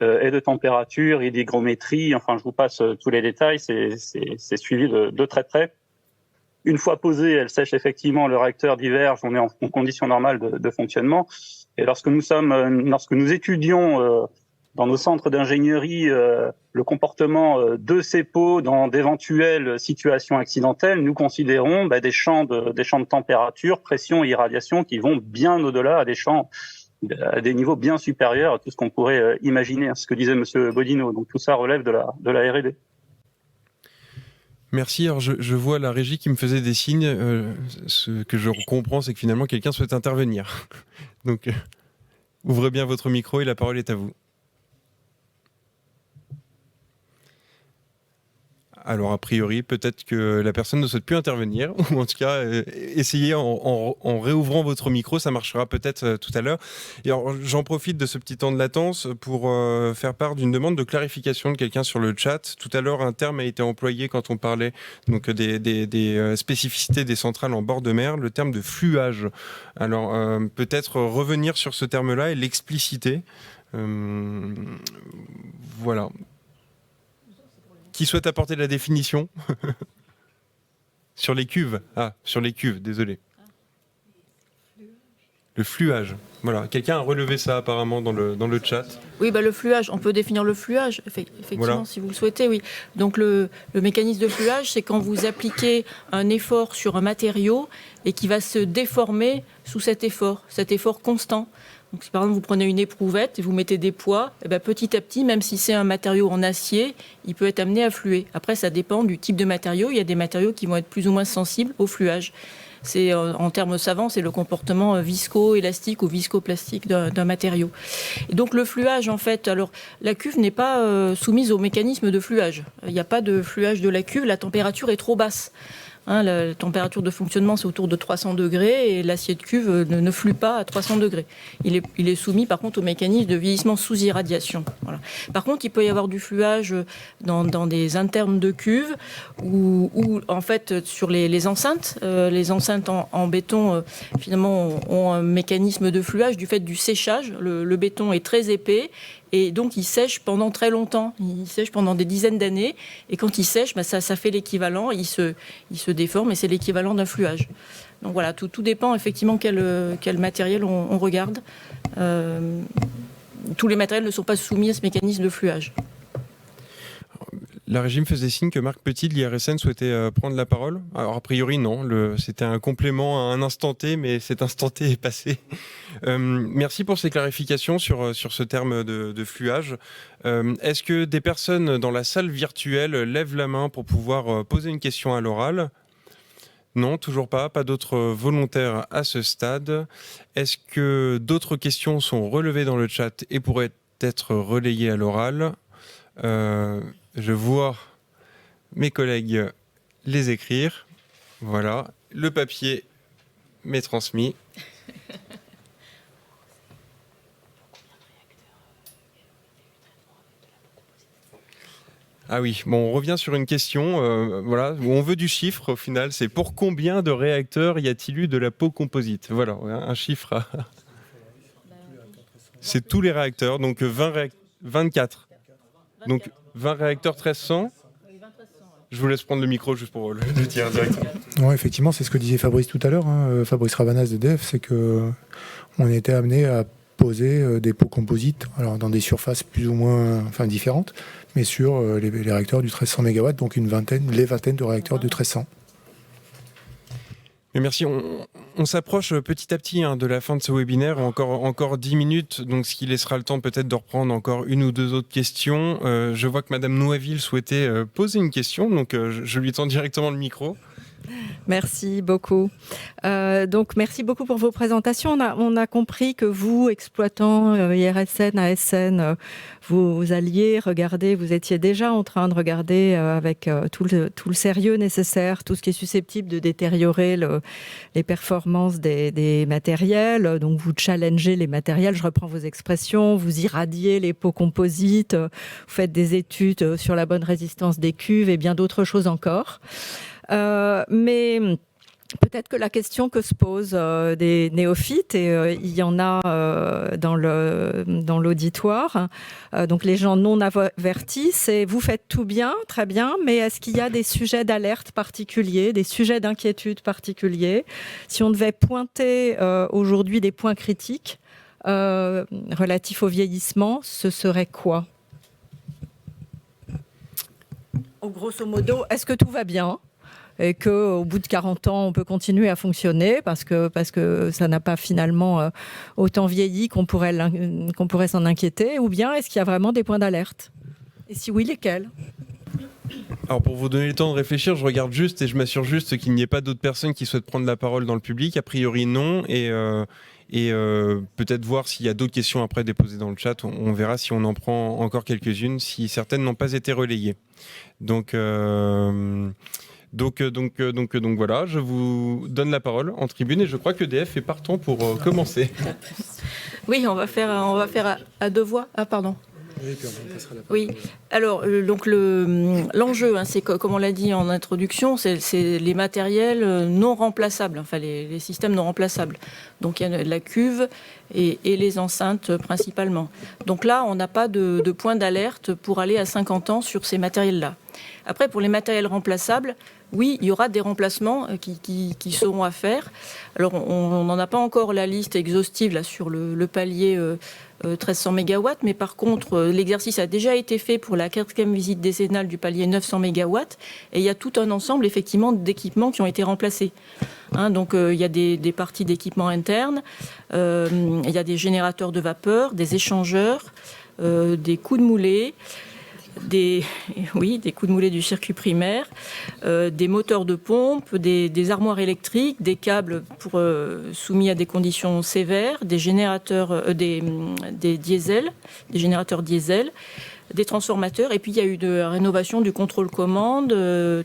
et de température et d'hygrométrie. Enfin, je vous passe tous les détails. C'est suivi de très près. Une fois posée, elle sèche effectivement, le réacteur diverge, on est en conditions normales de fonctionnement. Et lorsque nous étudions dans nos centres d'ingénierie le comportement de ces pots dans d'éventuelles situations accidentelles, nous considérons des champs de température, pression et irradiation qui vont bien au-delà à des niveaux bien supérieurs à tout ce qu'on pourrait imaginer, ce que disait Monsieur Bodino. Donc tout ça relève de la R&D. Merci. Alors je vois la régie qui me faisait des signes. Ce que je comprends, c'est que finalement quelqu'un souhaite intervenir. Donc ouvrez bien votre micro et la parole est à vous. Alors, a priori, peut-être que la personne ne souhaite plus intervenir, ou en tout cas, essayez en réouvrant votre micro, ça marchera peut-être tout à l'heure. Et alors, j'en profite de ce petit temps de latence pour faire part d'une demande de clarification de quelqu'un sur le chat. Tout à l'heure, un terme a été employé quand on parlait donc, des spécificités des centrales en bord de mer, le terme de fluage. Alors, peut-être revenir sur ce terme-là et l'expliciter. Voilà. Qui souhaite apporter la définition sur les cuves. Sur les cuves, désolé. Le fluage. Voilà, quelqu'un a relevé ça apparemment dans le chat. Oui, le fluage, on peut définir le fluage, effectivement, voilà. Si vous le souhaitez, oui. Donc le mécanisme de fluage, c'est quand vous appliquez un effort sur un matériau et qui va se déformer sous cet effort constant. Donc, si par exemple vous prenez une éprouvette et vous mettez des poids, petit à petit, même si c'est un matériau en acier, il peut être amené à fluer. Après, ça dépend du type de matériau. Il y a des matériaux qui vont être plus ou moins sensibles au fluage. C'est, en termes savants, c'est le comportement visco-élastique ou visco-plastique d'un matériau. Et donc le fluage, en fait, alors la cuve n'est pas soumise au mécanisme de fluage. Il n'y a pas de fluage de la cuve, la température est trop basse. La température de fonctionnement, c'est autour de 300 degrés et l'acier de cuve ne flue pas à 300 degrés. Il est soumis, par contre, au mécanisme de vieillissement sous irradiation. Voilà. Par contre, il peut y avoir du fluage dans des internes de cuve ou en fait, sur les enceintes. Les enceintes en béton, finalement, ont un mécanisme de fluage du fait du séchage. Le béton est très épais. Et donc, il sèche pendant très longtemps. Il sèche pendant des dizaines d'années. Et quand il sèche, ça fait l'équivalent. Il se déforme et c'est l'équivalent d'un fluage. Donc voilà, tout dépend effectivement quel matériel on regarde. Tous les matériels ne sont pas soumis à ce mécanisme de fluage. La régie me faisait signe que Marc Petit de l'IRSN souhaitait prendre la parole. Alors a priori non, c'était un complément à un instant T, mais cet instant T est passé. Merci pour ces clarifications sur ce terme de fluage. Est-ce que des personnes dans la salle virtuelle lèvent la main pour pouvoir poser une question à l'oral ? Non, toujours pas. Pas d'autres volontaires à ce stade. Est-ce que d'autres questions sont relevées dans le chat et pourraient être relayées à l'oral ? Je vois mes collègues les écrire. Voilà, le papier m'est transmis. Ah oui, bon, on revient sur une question voilà, où on veut du chiffre au final. C'est pour combien de réacteurs y a-t-il eu de la peau composite ? Voilà, un chiffre. C'est tous les réacteurs, donc 24. Donc 20 réacteurs 1300. Je vous laisse prendre le micro juste pour le dire directement. Ouais, effectivement, c'est ce que disait Fabrice tout à l'heure, Fabrice Rabanaz d'EDF, c'est qu'on était amené à poser des pots composites, alors dans des surfaces plus ou moins différentes, mais sur les réacteurs du 1300 MW, donc les vingtaines de réacteurs du 1300. Mais merci. On s'approche petit à petit de la fin de ce webinaire. Encore 10 minutes, donc ce qui laissera le temps peut-être de reprendre encore une ou deux autres questions. Je vois que Madame Nouaville souhaitait poser une question, donc je lui tends directement le micro. Merci beaucoup. Donc, merci beaucoup pour vos présentations. On a compris que vous, exploitants IRSN, ASN, vous alliez regarder, vous étiez déjà en train de regarder avec tout le sérieux nécessaire, tout ce qui est susceptible de détériorer les performances des matériels. Donc, vous challengez les matériels, je reprends vos expressions, vous irradiez les pots composites, vous faites des études sur la bonne résistance des cuves et bien d'autres choses encore. Mais peut-être que la question que se posent des néophytes, et il y en a dans l'auditoire, donc les gens non avertis, c'est vous faites tout bien, très bien, mais est-ce qu'il y a des sujets d'alerte particuliers, des sujets d'inquiétude particuliers ? Si on devait pointer aujourd'hui des points critiques relatifs au vieillissement, ce serait quoi ? Grosso modo, est-ce que tout va bien ? Et qu'au bout de 40 ans, on peut continuer à fonctionner parce que ça n'a pas finalement autant vieilli qu'on pourrait s'en inquiéter, ou bien est-ce qu'il y a vraiment des points d'alerte ? Et si oui, lesquels ? Alors pour vous donner le temps de réfléchir, je regarde juste et je m'assure juste qu'il n'y ait pas d'autres personnes qui souhaitent prendre la parole dans le public. A priori non, et peut-être voir s'il y a d'autres questions après déposées dans le chat. On verra si on en prend encore quelques-unes, si certaines n'ont pas été relayées. Donc voilà, je vous donne la parole en tribune et je crois que EDF est partant pour commencer. Oui, on va faire à deux voix. Ah pardon. Oui. Alors donc l'enjeu, c'est comme on l'a dit en introduction, c'est les matériels non remplaçables, enfin les systèmes non remplaçables. Donc il y a la cuve et les enceintes principalement. Donc là, on n'a pas de point d'alerte pour aller à 50 ans sur ces matériels-là. Après, pour les matériels remplaçables, oui, il y aura des remplacements qui seront à faire. Alors, on n'en a pas encore la liste exhaustive là, sur le palier 1300 MW, mais par contre, l'exercice a déjà été fait pour la 4e visite décennale du palier 900 MW, et il y a tout un ensemble, effectivement, d'équipements qui ont été remplacés. Donc, il y a des parties d'équipements internes, il y a des générateurs de vapeur, des échangeurs, des coups de moulée, des coups de moulée du circuit primaire, des moteurs de pompe, des armoires électriques, des câbles soumis à des conditions sévères, des générateurs, des diesels, des générateurs diesel, des transformateurs. Et puis il y a eu de la rénovation du contrôle-commande,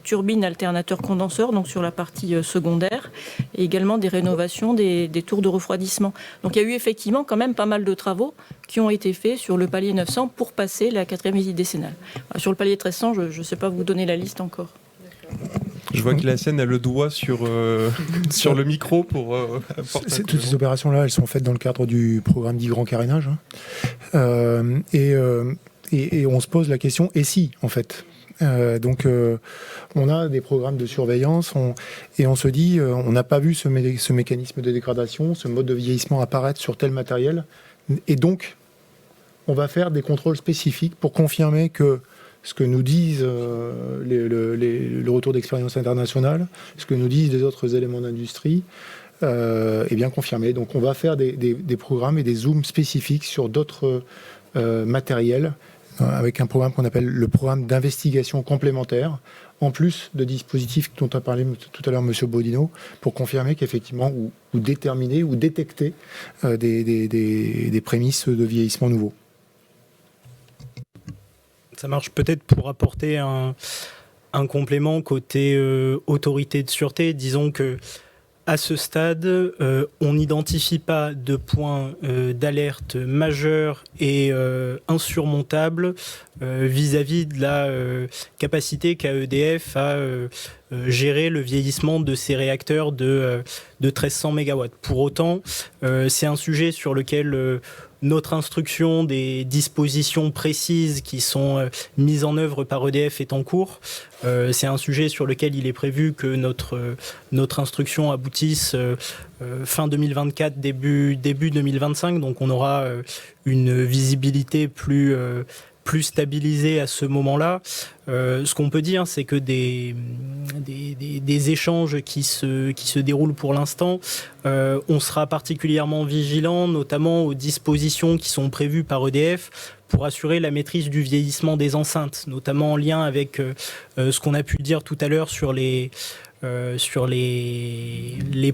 turbine, alternateur, condenseur, donc sur la partie secondaire, et également des rénovations des tours de refroidissement. Donc il y a eu effectivement quand même pas mal de travaux qui ont été faits sur le palier 900 pour passer la 4e visite décennale. Sur le palier 1300, je ne sais pas vous donner la liste encore. Je vois que la scène a le doigt sur le micro pour apporter toutes ces opérations-là, elles sont faites dans le cadre du programme dit grand carénage. Et on se pose la question, et si, en fait on a des programmes de surveillance et on se dit, on n'a pas vu ce mécanisme de dégradation, ce mode de vieillissement apparaître sur tel matériel. Et donc, on va faire des contrôles spécifiques pour confirmer que ce que nous disent le retour d'expérience internationale, ce que nous disent les autres éléments d'industrie, est bien confirmé. Donc on va faire des programmes et des zooms spécifiques sur d'autres matériels, avec un programme qu'on appelle le programme d'investigation complémentaire, en plus de dispositifs dont a parlé tout à l'heure M. Bodino, pour confirmer qu'effectivement, ou déterminer, ou détecter des prémices de vieillissement nouveau. Ça marche peut-être pour apporter un complément côté autorité de sûreté. Disons que à ce stade, on n'identifie pas de points d'alerte majeurs et insurmontables vis-à-vis de la capacité qu'a EDF à gérer le vieillissement de ses réacteurs de 1300 MW. Pour autant, c'est un sujet sur lequel notre instruction des dispositions précises qui sont mises en œuvre par EDF est en cours. C'est un sujet sur lequel il est prévu que notre instruction aboutisse fin 2024, début 2025. Donc on aura une visibilité plus stabilisée à ce moment-là. Ce qu'on peut dire, c'est que des échanges qui se déroulent pour l'instant, on sera particulièrement vigilant, notamment aux dispositions qui sont prévues par EDF pour assurer la maîtrise du vieillissement des enceintes, notamment en lien avec ce qu'on a pu dire tout à l'heure sur les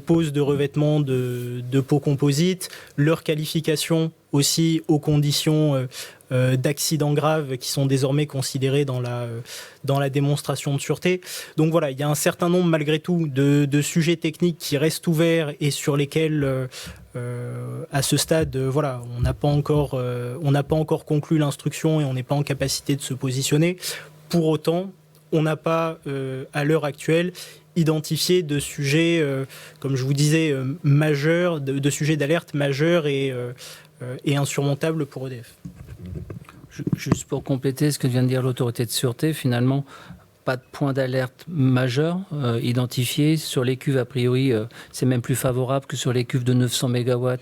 poses de revêtement de peau composite, leur qualification aussi aux conditions d'accidents graves qui sont désormais considérés dans la démonstration de sûreté. Donc voilà, il y a un certain nombre malgré tout de sujets techniques qui restent ouverts et sur lesquels à ce stade, voilà, on n'a pas encore conclu l'instruction et on n'est pas en capacité de se positionner. Pour autant, on n'a pas à l'heure actuelle identifié de sujets, comme je vous disais, majeurs, de sujets d'alerte majeurs et insurmontables pour EDF. Juste pour compléter ce que vient de dire l'autorité de sûreté, finalement, pas de point d'alerte majeur identifié. Sur les cuves, a priori, c'est même plus favorable que sur les cuves de 900 MW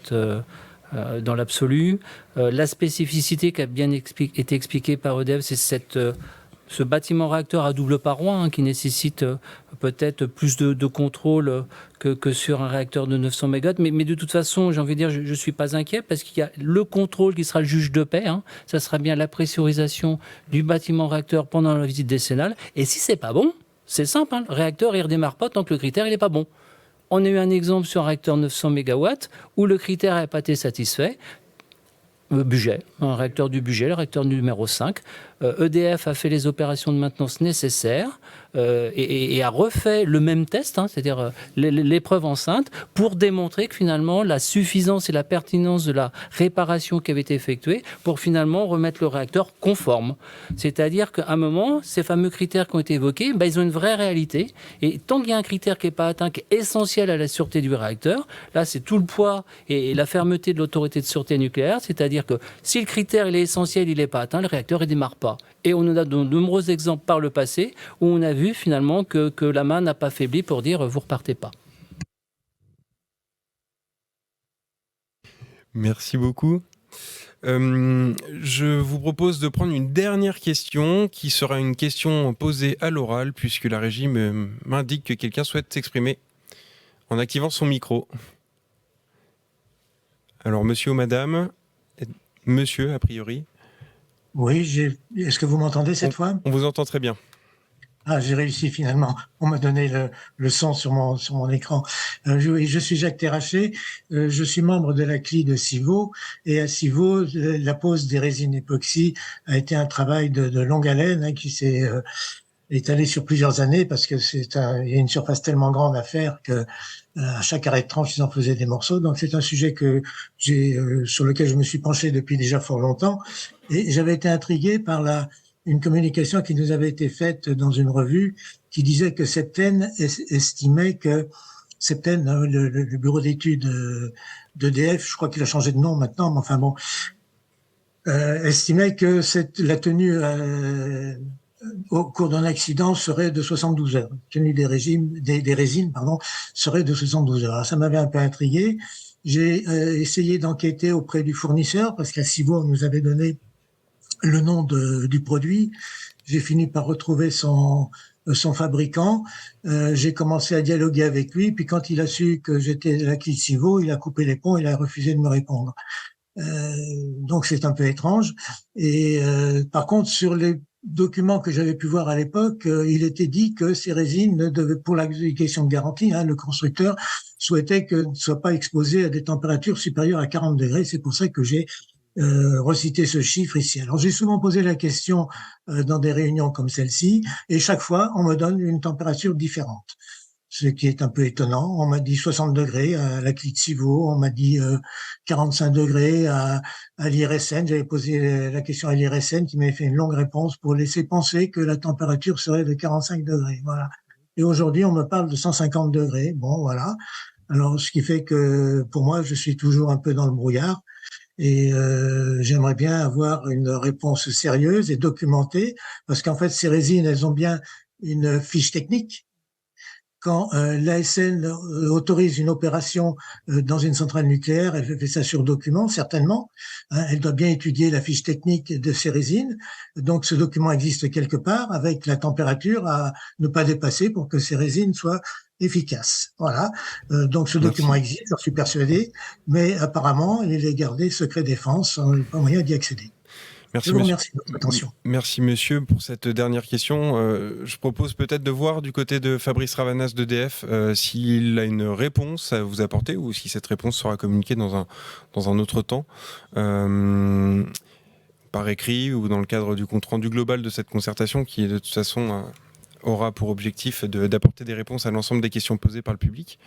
dans l'absolu. La spécificité qui a bien été expliquée par EDF, c'est ce bâtiment réacteur à double paroi qui nécessite peut-être plus de contrôle que sur un réacteur de 900 MW. Mais de toute façon, j'ai envie de dire, je ne suis pas inquiet parce qu'il y a le contrôle qui sera le juge de paix. Ça sera bien la pressurisation du bâtiment réacteur pendant la visite décennale. Et si c'est pas bon, c'est simple. Le réacteur, il ne redémarre pas tant que le critère n'est pas bon. On a eu un exemple sur un réacteur 900 MW où le critère n'a pas été satisfait. Budget, un réacteur du budget, le réacteur numéro 5. EDF a fait les opérations de maintenance nécessaires et a refait le même test, c'est-à-dire l'épreuve enceinte, pour démontrer que finalement la suffisance et la pertinence de la réparation qui avait été effectuée pour finalement remettre le réacteur conforme. C'est-à-dire qu'à un moment, ces fameux critères qui ont été évoqués, ils ont une vraie réalité. Et tant qu'il y a un critère qui n'est pas atteint, qui est essentiel à la sûreté du réacteur, là c'est tout le poids et la fermeté de l'autorité de sûreté nucléaire, c'est-à-dire que si le critère il est essentiel, il n'est pas atteint, le réacteur ne démarre pas. Et on a de nombreux exemples par le passé où on a vu finalement que la main n'a pas faibli pour dire vous repartez pas. Merci beaucoup. Je vous propose de prendre une dernière question qui sera une question posée à l'oral puisque la régie m'indique que quelqu'un souhaite s'exprimer en activant son micro. Alors monsieur ou madame, monsieur a priori. Oui, est-ce que vous m'entendez cette fois ? On vous entend très bien. Ah, j'ai réussi finalement. On m'a donné le son sur mon écran. Je suis Jacques Terraché. Je suis membre de la CLI de Civaux. Et à Civaux, la pose des résines époxy a été un travail de longue haleine, hein, qui s'est étalé sur plusieurs années parce que il y a une surface tellement grande à faire que à chaque arrêt de tranche, ils en faisaient des morceaux. Donc c'est un sujet sur lequel je me suis penché depuis déjà fort longtemps. Et j'avais été intrigué par une communication qui nous avait été faite dans une revue qui disait que Septen estimait que Septen, le bureau d'études d'EDF, je crois qu'il a changé de nom maintenant, mais enfin bon, estimait que la tenue au cours d'un accident serait de 72 heures. La tenue des résines, serait de 72 heures. Alors, ça m'avait un peu intrigué. J'ai essayé d'enquêter auprès du fournisseur parce qu'à Civaux, on nous avait donné le nom du produit. J'ai fini par retrouver son fabricant. J'ai commencé à dialoguer avec lui. Puis quand il a su que j'étais la CLI de Civaux, il a coupé les ponts, il a refusé de me répondre. Donc c'est un peu étrange. Et par contre, sur les documents que j'avais pu voir à l'époque, il était dit que ces résines ne devaient, pour la question de garantie, le constructeur souhaitait qu'elles ne soient pas exposées à des températures supérieures à 40 degrés. C'est pour ça que j'ai reciter ce chiffre ici. Alors j'ai souvent posé la question dans des réunions comme celle-ci, et chaque fois on me donne une température différente, ce qui est un peu étonnant. On m'a dit 60 degrés à la CLI de Civaux, on m'a dit 45 degrés à l'IRSN. J'avais posé la question à l'IRSN qui m'avait fait une longue réponse pour laisser penser que la température serait de 45 degrés. Voilà. Et aujourd'hui on me parle de 150 degrés. Bon, voilà. Alors ce qui fait que pour moi je suis toujours un peu dans le brouillard. Et j'aimerais bien avoir une réponse sérieuse et documentée, parce qu'en fait, ces résines, elles ont bien une fiche technique. Quand l'ASN autorise une opération dans une centrale nucléaire, elle fait ça sur document, certainement. Elle doit bien étudier la fiche technique de ces résines. Donc, ce document existe quelque part, avec la température à ne pas dépasser pour que ces résines soient efficaces. Voilà. Donc, ce document existe, j'en suis persuadé, mais apparemment, il est gardé secret défense, on n'a pas moyen d'y accéder. Merci, je vous monsieur. remercie de votre attention. Merci, monsieur, pour cette dernière question. Je propose peut-être de voir du côté de Fabrice Ravanas d'EDF s'il a une réponse à vous apporter ou si cette réponse sera communiquée dans un autre temps, par écrit ou dans le cadre du compte-rendu global de cette concertation qui, de toute façon, aura pour objectif d'apporter des réponses à l'ensemble des questions posées par le public.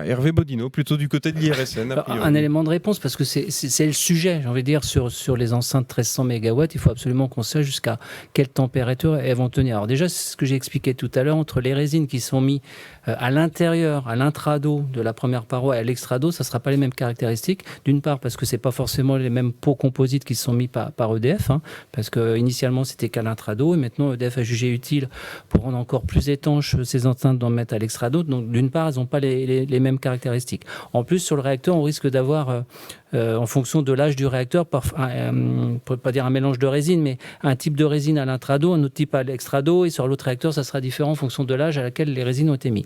Hervé Bodino, plutôt du côté de l'IRSN. Un élément de réponse, parce que c'est le sujet, j'ai envie de dire, sur les enceintes 1300 MW, il faut absolument qu'on sache jusqu'à quelle température elles vont tenir. Alors déjà, c'est ce que j'ai expliqué tout à l'heure, entre les résines qui sont mises à l'intérieur, à l'intrado de la première paroi et à l'extrado, ça ne sera pas les mêmes caractéristiques. D'une part, parce que ce n'est pas forcément les mêmes pots composites qui sont mis par EDF, parce qu'initialement, c'était qu'à l'intrado, et maintenant, EDF a jugé utile, pour rendre encore plus étanches ces enceintes, d'en mettre à l'extrado. Donc, d'une part, elles n'ont pas les mêmes caractéristiques. En plus, sur le réacteur, on risque d'avoir, en fonction de l'âge du réacteur, on ne peut pas dire un mélange de résine, mais un type de résine à l'intrado, un autre type à l'extrado, et sur l'autre réacteur, ça sera différent en fonction de l'âge à laquelle les résines ont été mises.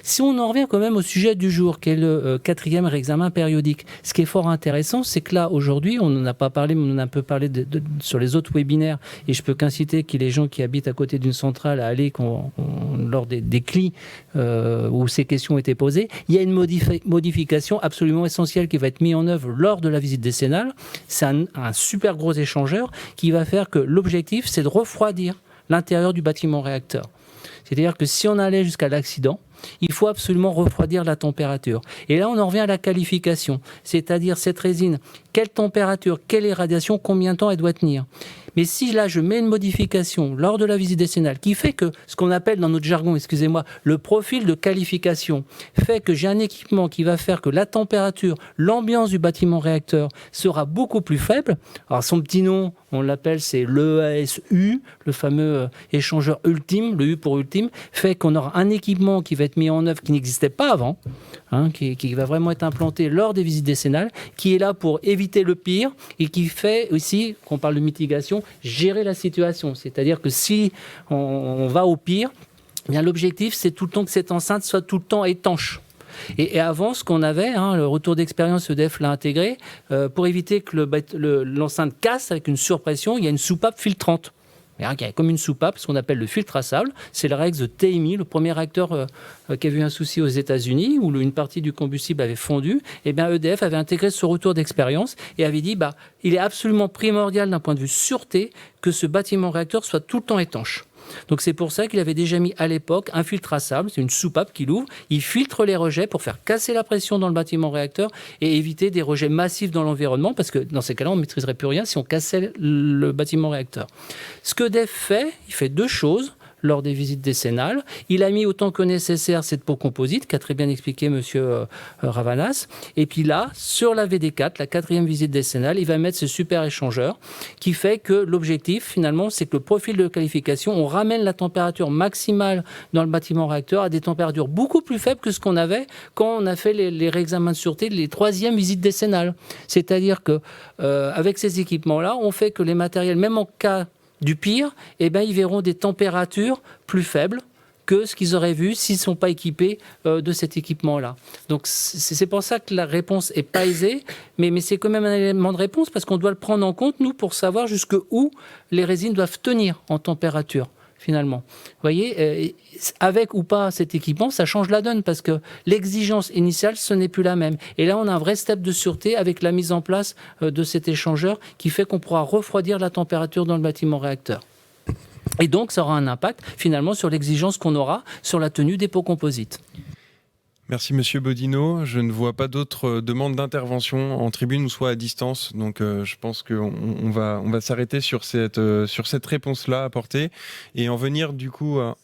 Si on en revient quand même au sujet du jour, qui est le 4e réexamen périodique, ce qui est fort intéressant, c'est que là, aujourd'hui, on n'en a pas parlé, mais on en a un peu parlé sur les autres webinaires, et je peux qu'inciter les gens qui habitent à côté d'une centrale à aller lors des CLI où ces questions étaient posées. Il y a une modification absolument essentielle qui va être mise en œuvre lors de la visite décennale. C'est un super gros échangeur qui va faire que l'objectif, c'est de refroidir l'intérieur du bâtiment réacteur. C'est-à-dire que si on allait jusqu'à l'accident, il faut absolument refroidir la température. Et là, on en revient à la qualification. C'est-à-dire cette résine, quelle température, quelle irradiation, combien de temps elle doit tenir. Mais si là, je mets une modification lors de la visite décennale qui fait que, ce qu'on appelle dans notre jargon, le profil de qualification fait que j'ai un équipement qui va faire que la température, l'ambiance du bâtiment réacteur sera beaucoup plus faible. Alors son petit nom, on l'appelle, c'est l'EASU, le fameux échangeur ultime, le U pour ultime, fait qu'on aura un équipement qui va être mis en œuvre qui n'existait pas avant, qui va vraiment être implanté lors des visites décennales, qui est là pour éviter le pire et qui fait aussi, qu'on parle de mitigation, gérer la situation. C'est-à-dire que si on va au pire, bien l'objectif, c'est tout le temps que cette enceinte soit tout le temps étanche. Et avant, ce qu'on avait, le retour d'expérience, EDF l'a intégré, pour éviter que l'enceinte casse avec une surpression, il y a une soupape filtrante. Il y a comme une soupape, ce qu'on appelle le filtre à sable. C'est le Rex de TMI, le premier réacteur qui a eu un souci aux États-Unis, où une partie du combustible avait fondu. Et bien, EDF avait intégré ce retour d'expérience et avait dit il est absolument primordial d'un point de vue sûreté que ce bâtiment réacteur soit tout le temps étanche. Donc c'est pour ça qu'il avait déjà mis à l'époque un filtre à sable, c'est une soupape qu'il ouvre, il filtre les rejets pour faire casser la pression dans le bâtiment réacteur et éviter des rejets massifs dans l'environnement, parce que dans ces cas-là, on ne maîtriserait plus rien si on cassait le bâtiment réacteur. Ce que DEF fait, il fait deux choses lors des visites décennales. Il a mis autant que nécessaire cette peau composite, qu'a très bien expliqué M. Ravanas. Et puis là, sur la VD4, la 4e visite décennale, il va mettre ce super échangeur qui fait que l'objectif, finalement, c'est que le profil de qualification, on ramène la température maximale dans le bâtiment réacteur à des températures beaucoup plus faibles que ce qu'on avait quand on a fait les réexamens de sûreté, les 3e visites décennales. C'est-à-dire que avec ces équipements-là, on fait que les matériels, même en cas du pire, ils verront des températures plus faibles que ce qu'ils auraient vu s'ils ne sont pas équipés de cet équipement-là. Donc c'est pour ça que la réponse n'est pas aisée, mais c'est quand même un élément de réponse parce qu'on doit le prendre en compte, nous, pour savoir jusqu'où les résines doivent tenir en température, finalement. Vous voyez, avec ou pas cet équipement, ça change la donne parce que l'exigence initiale, ce n'est plus la même. Et là, on a un vrai step de sûreté avec la mise en place de cet échangeur qui fait qu'on pourra refroidir la température dans le bâtiment réacteur. Et donc, ça aura un impact, finalement, sur l'exigence qu'on aura sur la tenue des pots composites. Merci Monsieur Bodino. Je ne vois pas d'autres demandes d'intervention en tribune ou soit à distance. Donc je pense qu'on va s'arrêter sur cette réponse-là apportée et en venir du coup à...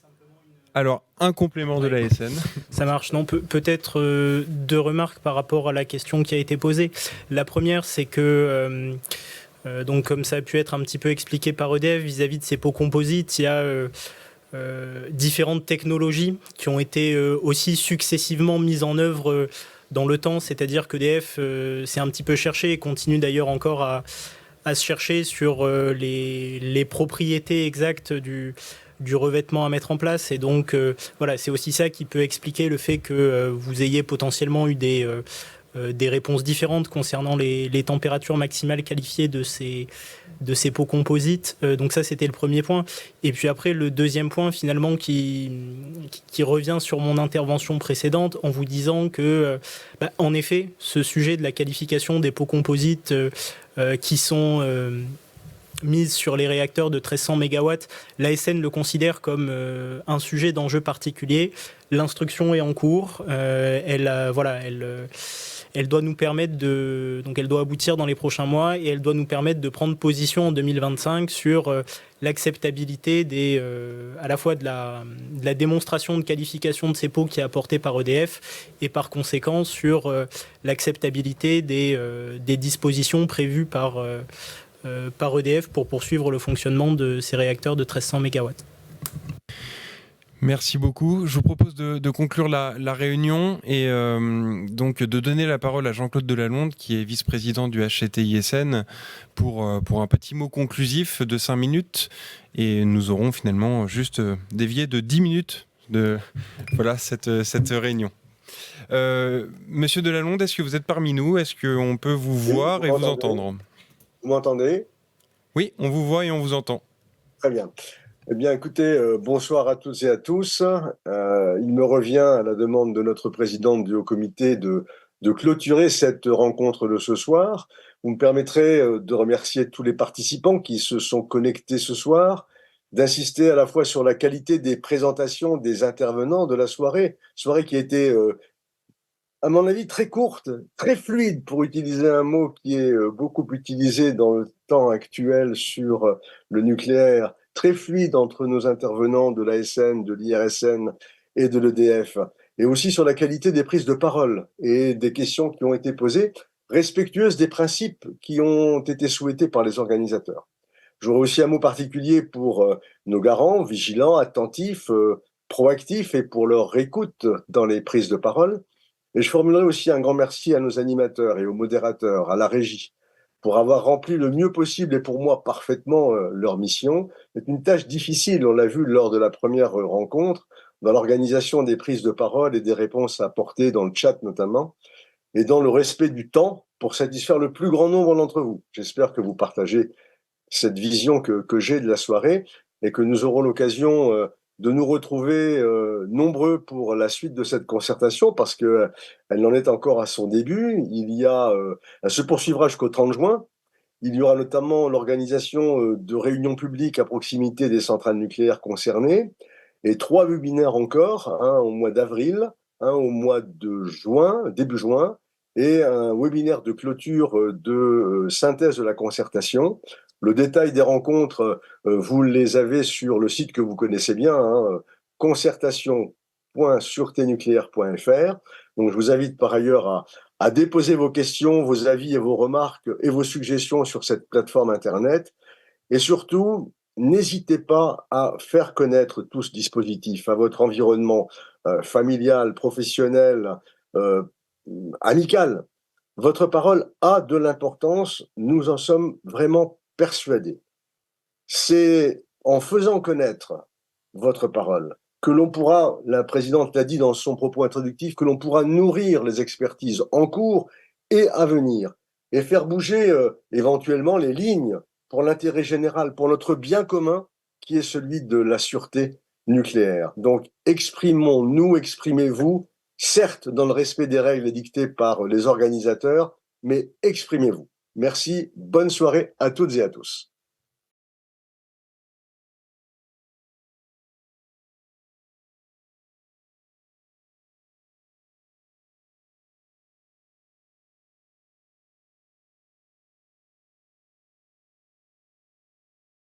Alors, un complément de l'ASN. Ça marche. Non, peut-être deux remarques par rapport à la question qui a été posée. La première, c'est que... donc comme ça a pu être un petit peu expliqué par EDF vis-à-vis de ces pots composites, il y a différentes technologies qui ont été aussi successivement mises en œuvre dans le temps, c'est-à-dire qu'EDF s'est un petit peu cherché et continue d'ailleurs encore à se chercher sur les propriétés exactes du revêtement à mettre en place. Et donc voilà, c'est aussi ça qui peut expliquer le fait que vous ayez potentiellement eu des réponses différentes concernant les températures maximales qualifiées de ces pots composites. Donc ça, c'était le premier point. Et puis après, le deuxième point, finalement, qui revient sur mon intervention précédente en vous disant que, en effet, ce sujet de la qualification des pots composites qui sont mises sur les réacteurs de 1300 MW, l'ASN le considère comme un sujet d'enjeu particulier. L'instruction est en cours. Elle doit nous permettre donc elle doit aboutir dans les prochains mois et elle doit nous permettre de prendre position en 2025 sur l'acceptabilité à la fois de la démonstration de qualification de ces pots qui est apportée par EDF et par conséquent sur l'acceptabilité des dispositions prévues par EDF pour poursuivre le fonctionnement de ces réacteurs de 1300 MW. Merci beaucoup. Je vous propose de conclure la réunion et donc de donner la parole à Jean-Claude Delalonde, qui est vice-président du HCTISN, pour un petit mot conclusif de 5 minutes. Et nous aurons finalement juste dévié de 10 minutes de cette réunion. Monsieur Delalonde, est-ce que vous êtes parmi nous? Est-ce qu'on peut vous voir et vous entendre? Vous m'entendez? Oui, on vous voit et on vous entend. Très bien. Eh bien, écoutez, bonsoir à toutes et à tous. Il me revient, à la demande de notre présidente du Haut Comité, de clôturer cette rencontre de ce soir. Vous me permettrez de remercier tous les participants qui se sont connectés ce soir, d'insister à la fois sur la qualité des présentations des intervenants de la soirée qui a été, à mon avis, très courte, très fluide, pour utiliser un mot qui est beaucoup utilisé dans le temps actuel sur le nucléaire, très fluide entre nos intervenants de l'ASN, de l'IRSN et de l'EDF, et aussi sur la qualité des prises de parole et des questions qui ont été posées, respectueuses des principes qui ont été souhaités par les organisateurs. J'aurais aussi un mot particulier pour nos garants, vigilants, attentifs, proactifs, et pour leur écoute dans les prises de parole. Et je formulerai aussi un grand merci à nos animateurs et aux modérateurs, à la régie, pour avoir rempli le mieux possible et pour moi parfaitement leur mission. C'est une tâche difficile, on l'a vu lors de la première rencontre, dans l'organisation des prises de parole et des réponses apportées dans le chat notamment, et dans le respect du temps pour satisfaire le plus grand nombre d'entre vous. J'espère que vous partagez cette vision que j'ai de la soirée et que nous aurons l'occasion de nous retrouver nombreux pour la suite de cette concertation parce que elle en est encore à son début. Elle se poursuivra jusqu'au 30 juin. Il y aura notamment l'organisation de réunions publiques à proximité des centrales nucléaires concernées et 3 webinaires encore, un au mois d'avril, un au mois de juin, début juin, et un webinaire de clôture de synthèse de la concertation. Le détail des rencontres, vous les avez sur le site que vous connaissez bien, concertation.sureténucléaire.fr. Donc je vous invite par ailleurs à déposer vos questions, vos avis et vos remarques et vos suggestions sur cette plateforme Internet. Et surtout, n'hésitez pas à faire connaître tout ce dispositif à votre environnement familial, professionnel, amical. Votre parole a de l'importance, nous en sommes vraiment persuadés. C'est en faisant connaître votre parole que l'on pourra, la présidente l'a dit dans son propos introductif, que l'on pourra nourrir les expertises en cours et à venir et faire bouger éventuellement les lignes pour l'intérêt général, pour notre bien commun qui est celui de la sûreté nucléaire. Donc exprimons-nous, exprimez-vous, certes dans le respect des règles dictées par les organisateurs, mais exprimez-vous. Merci, bonne soirée à toutes et à tous.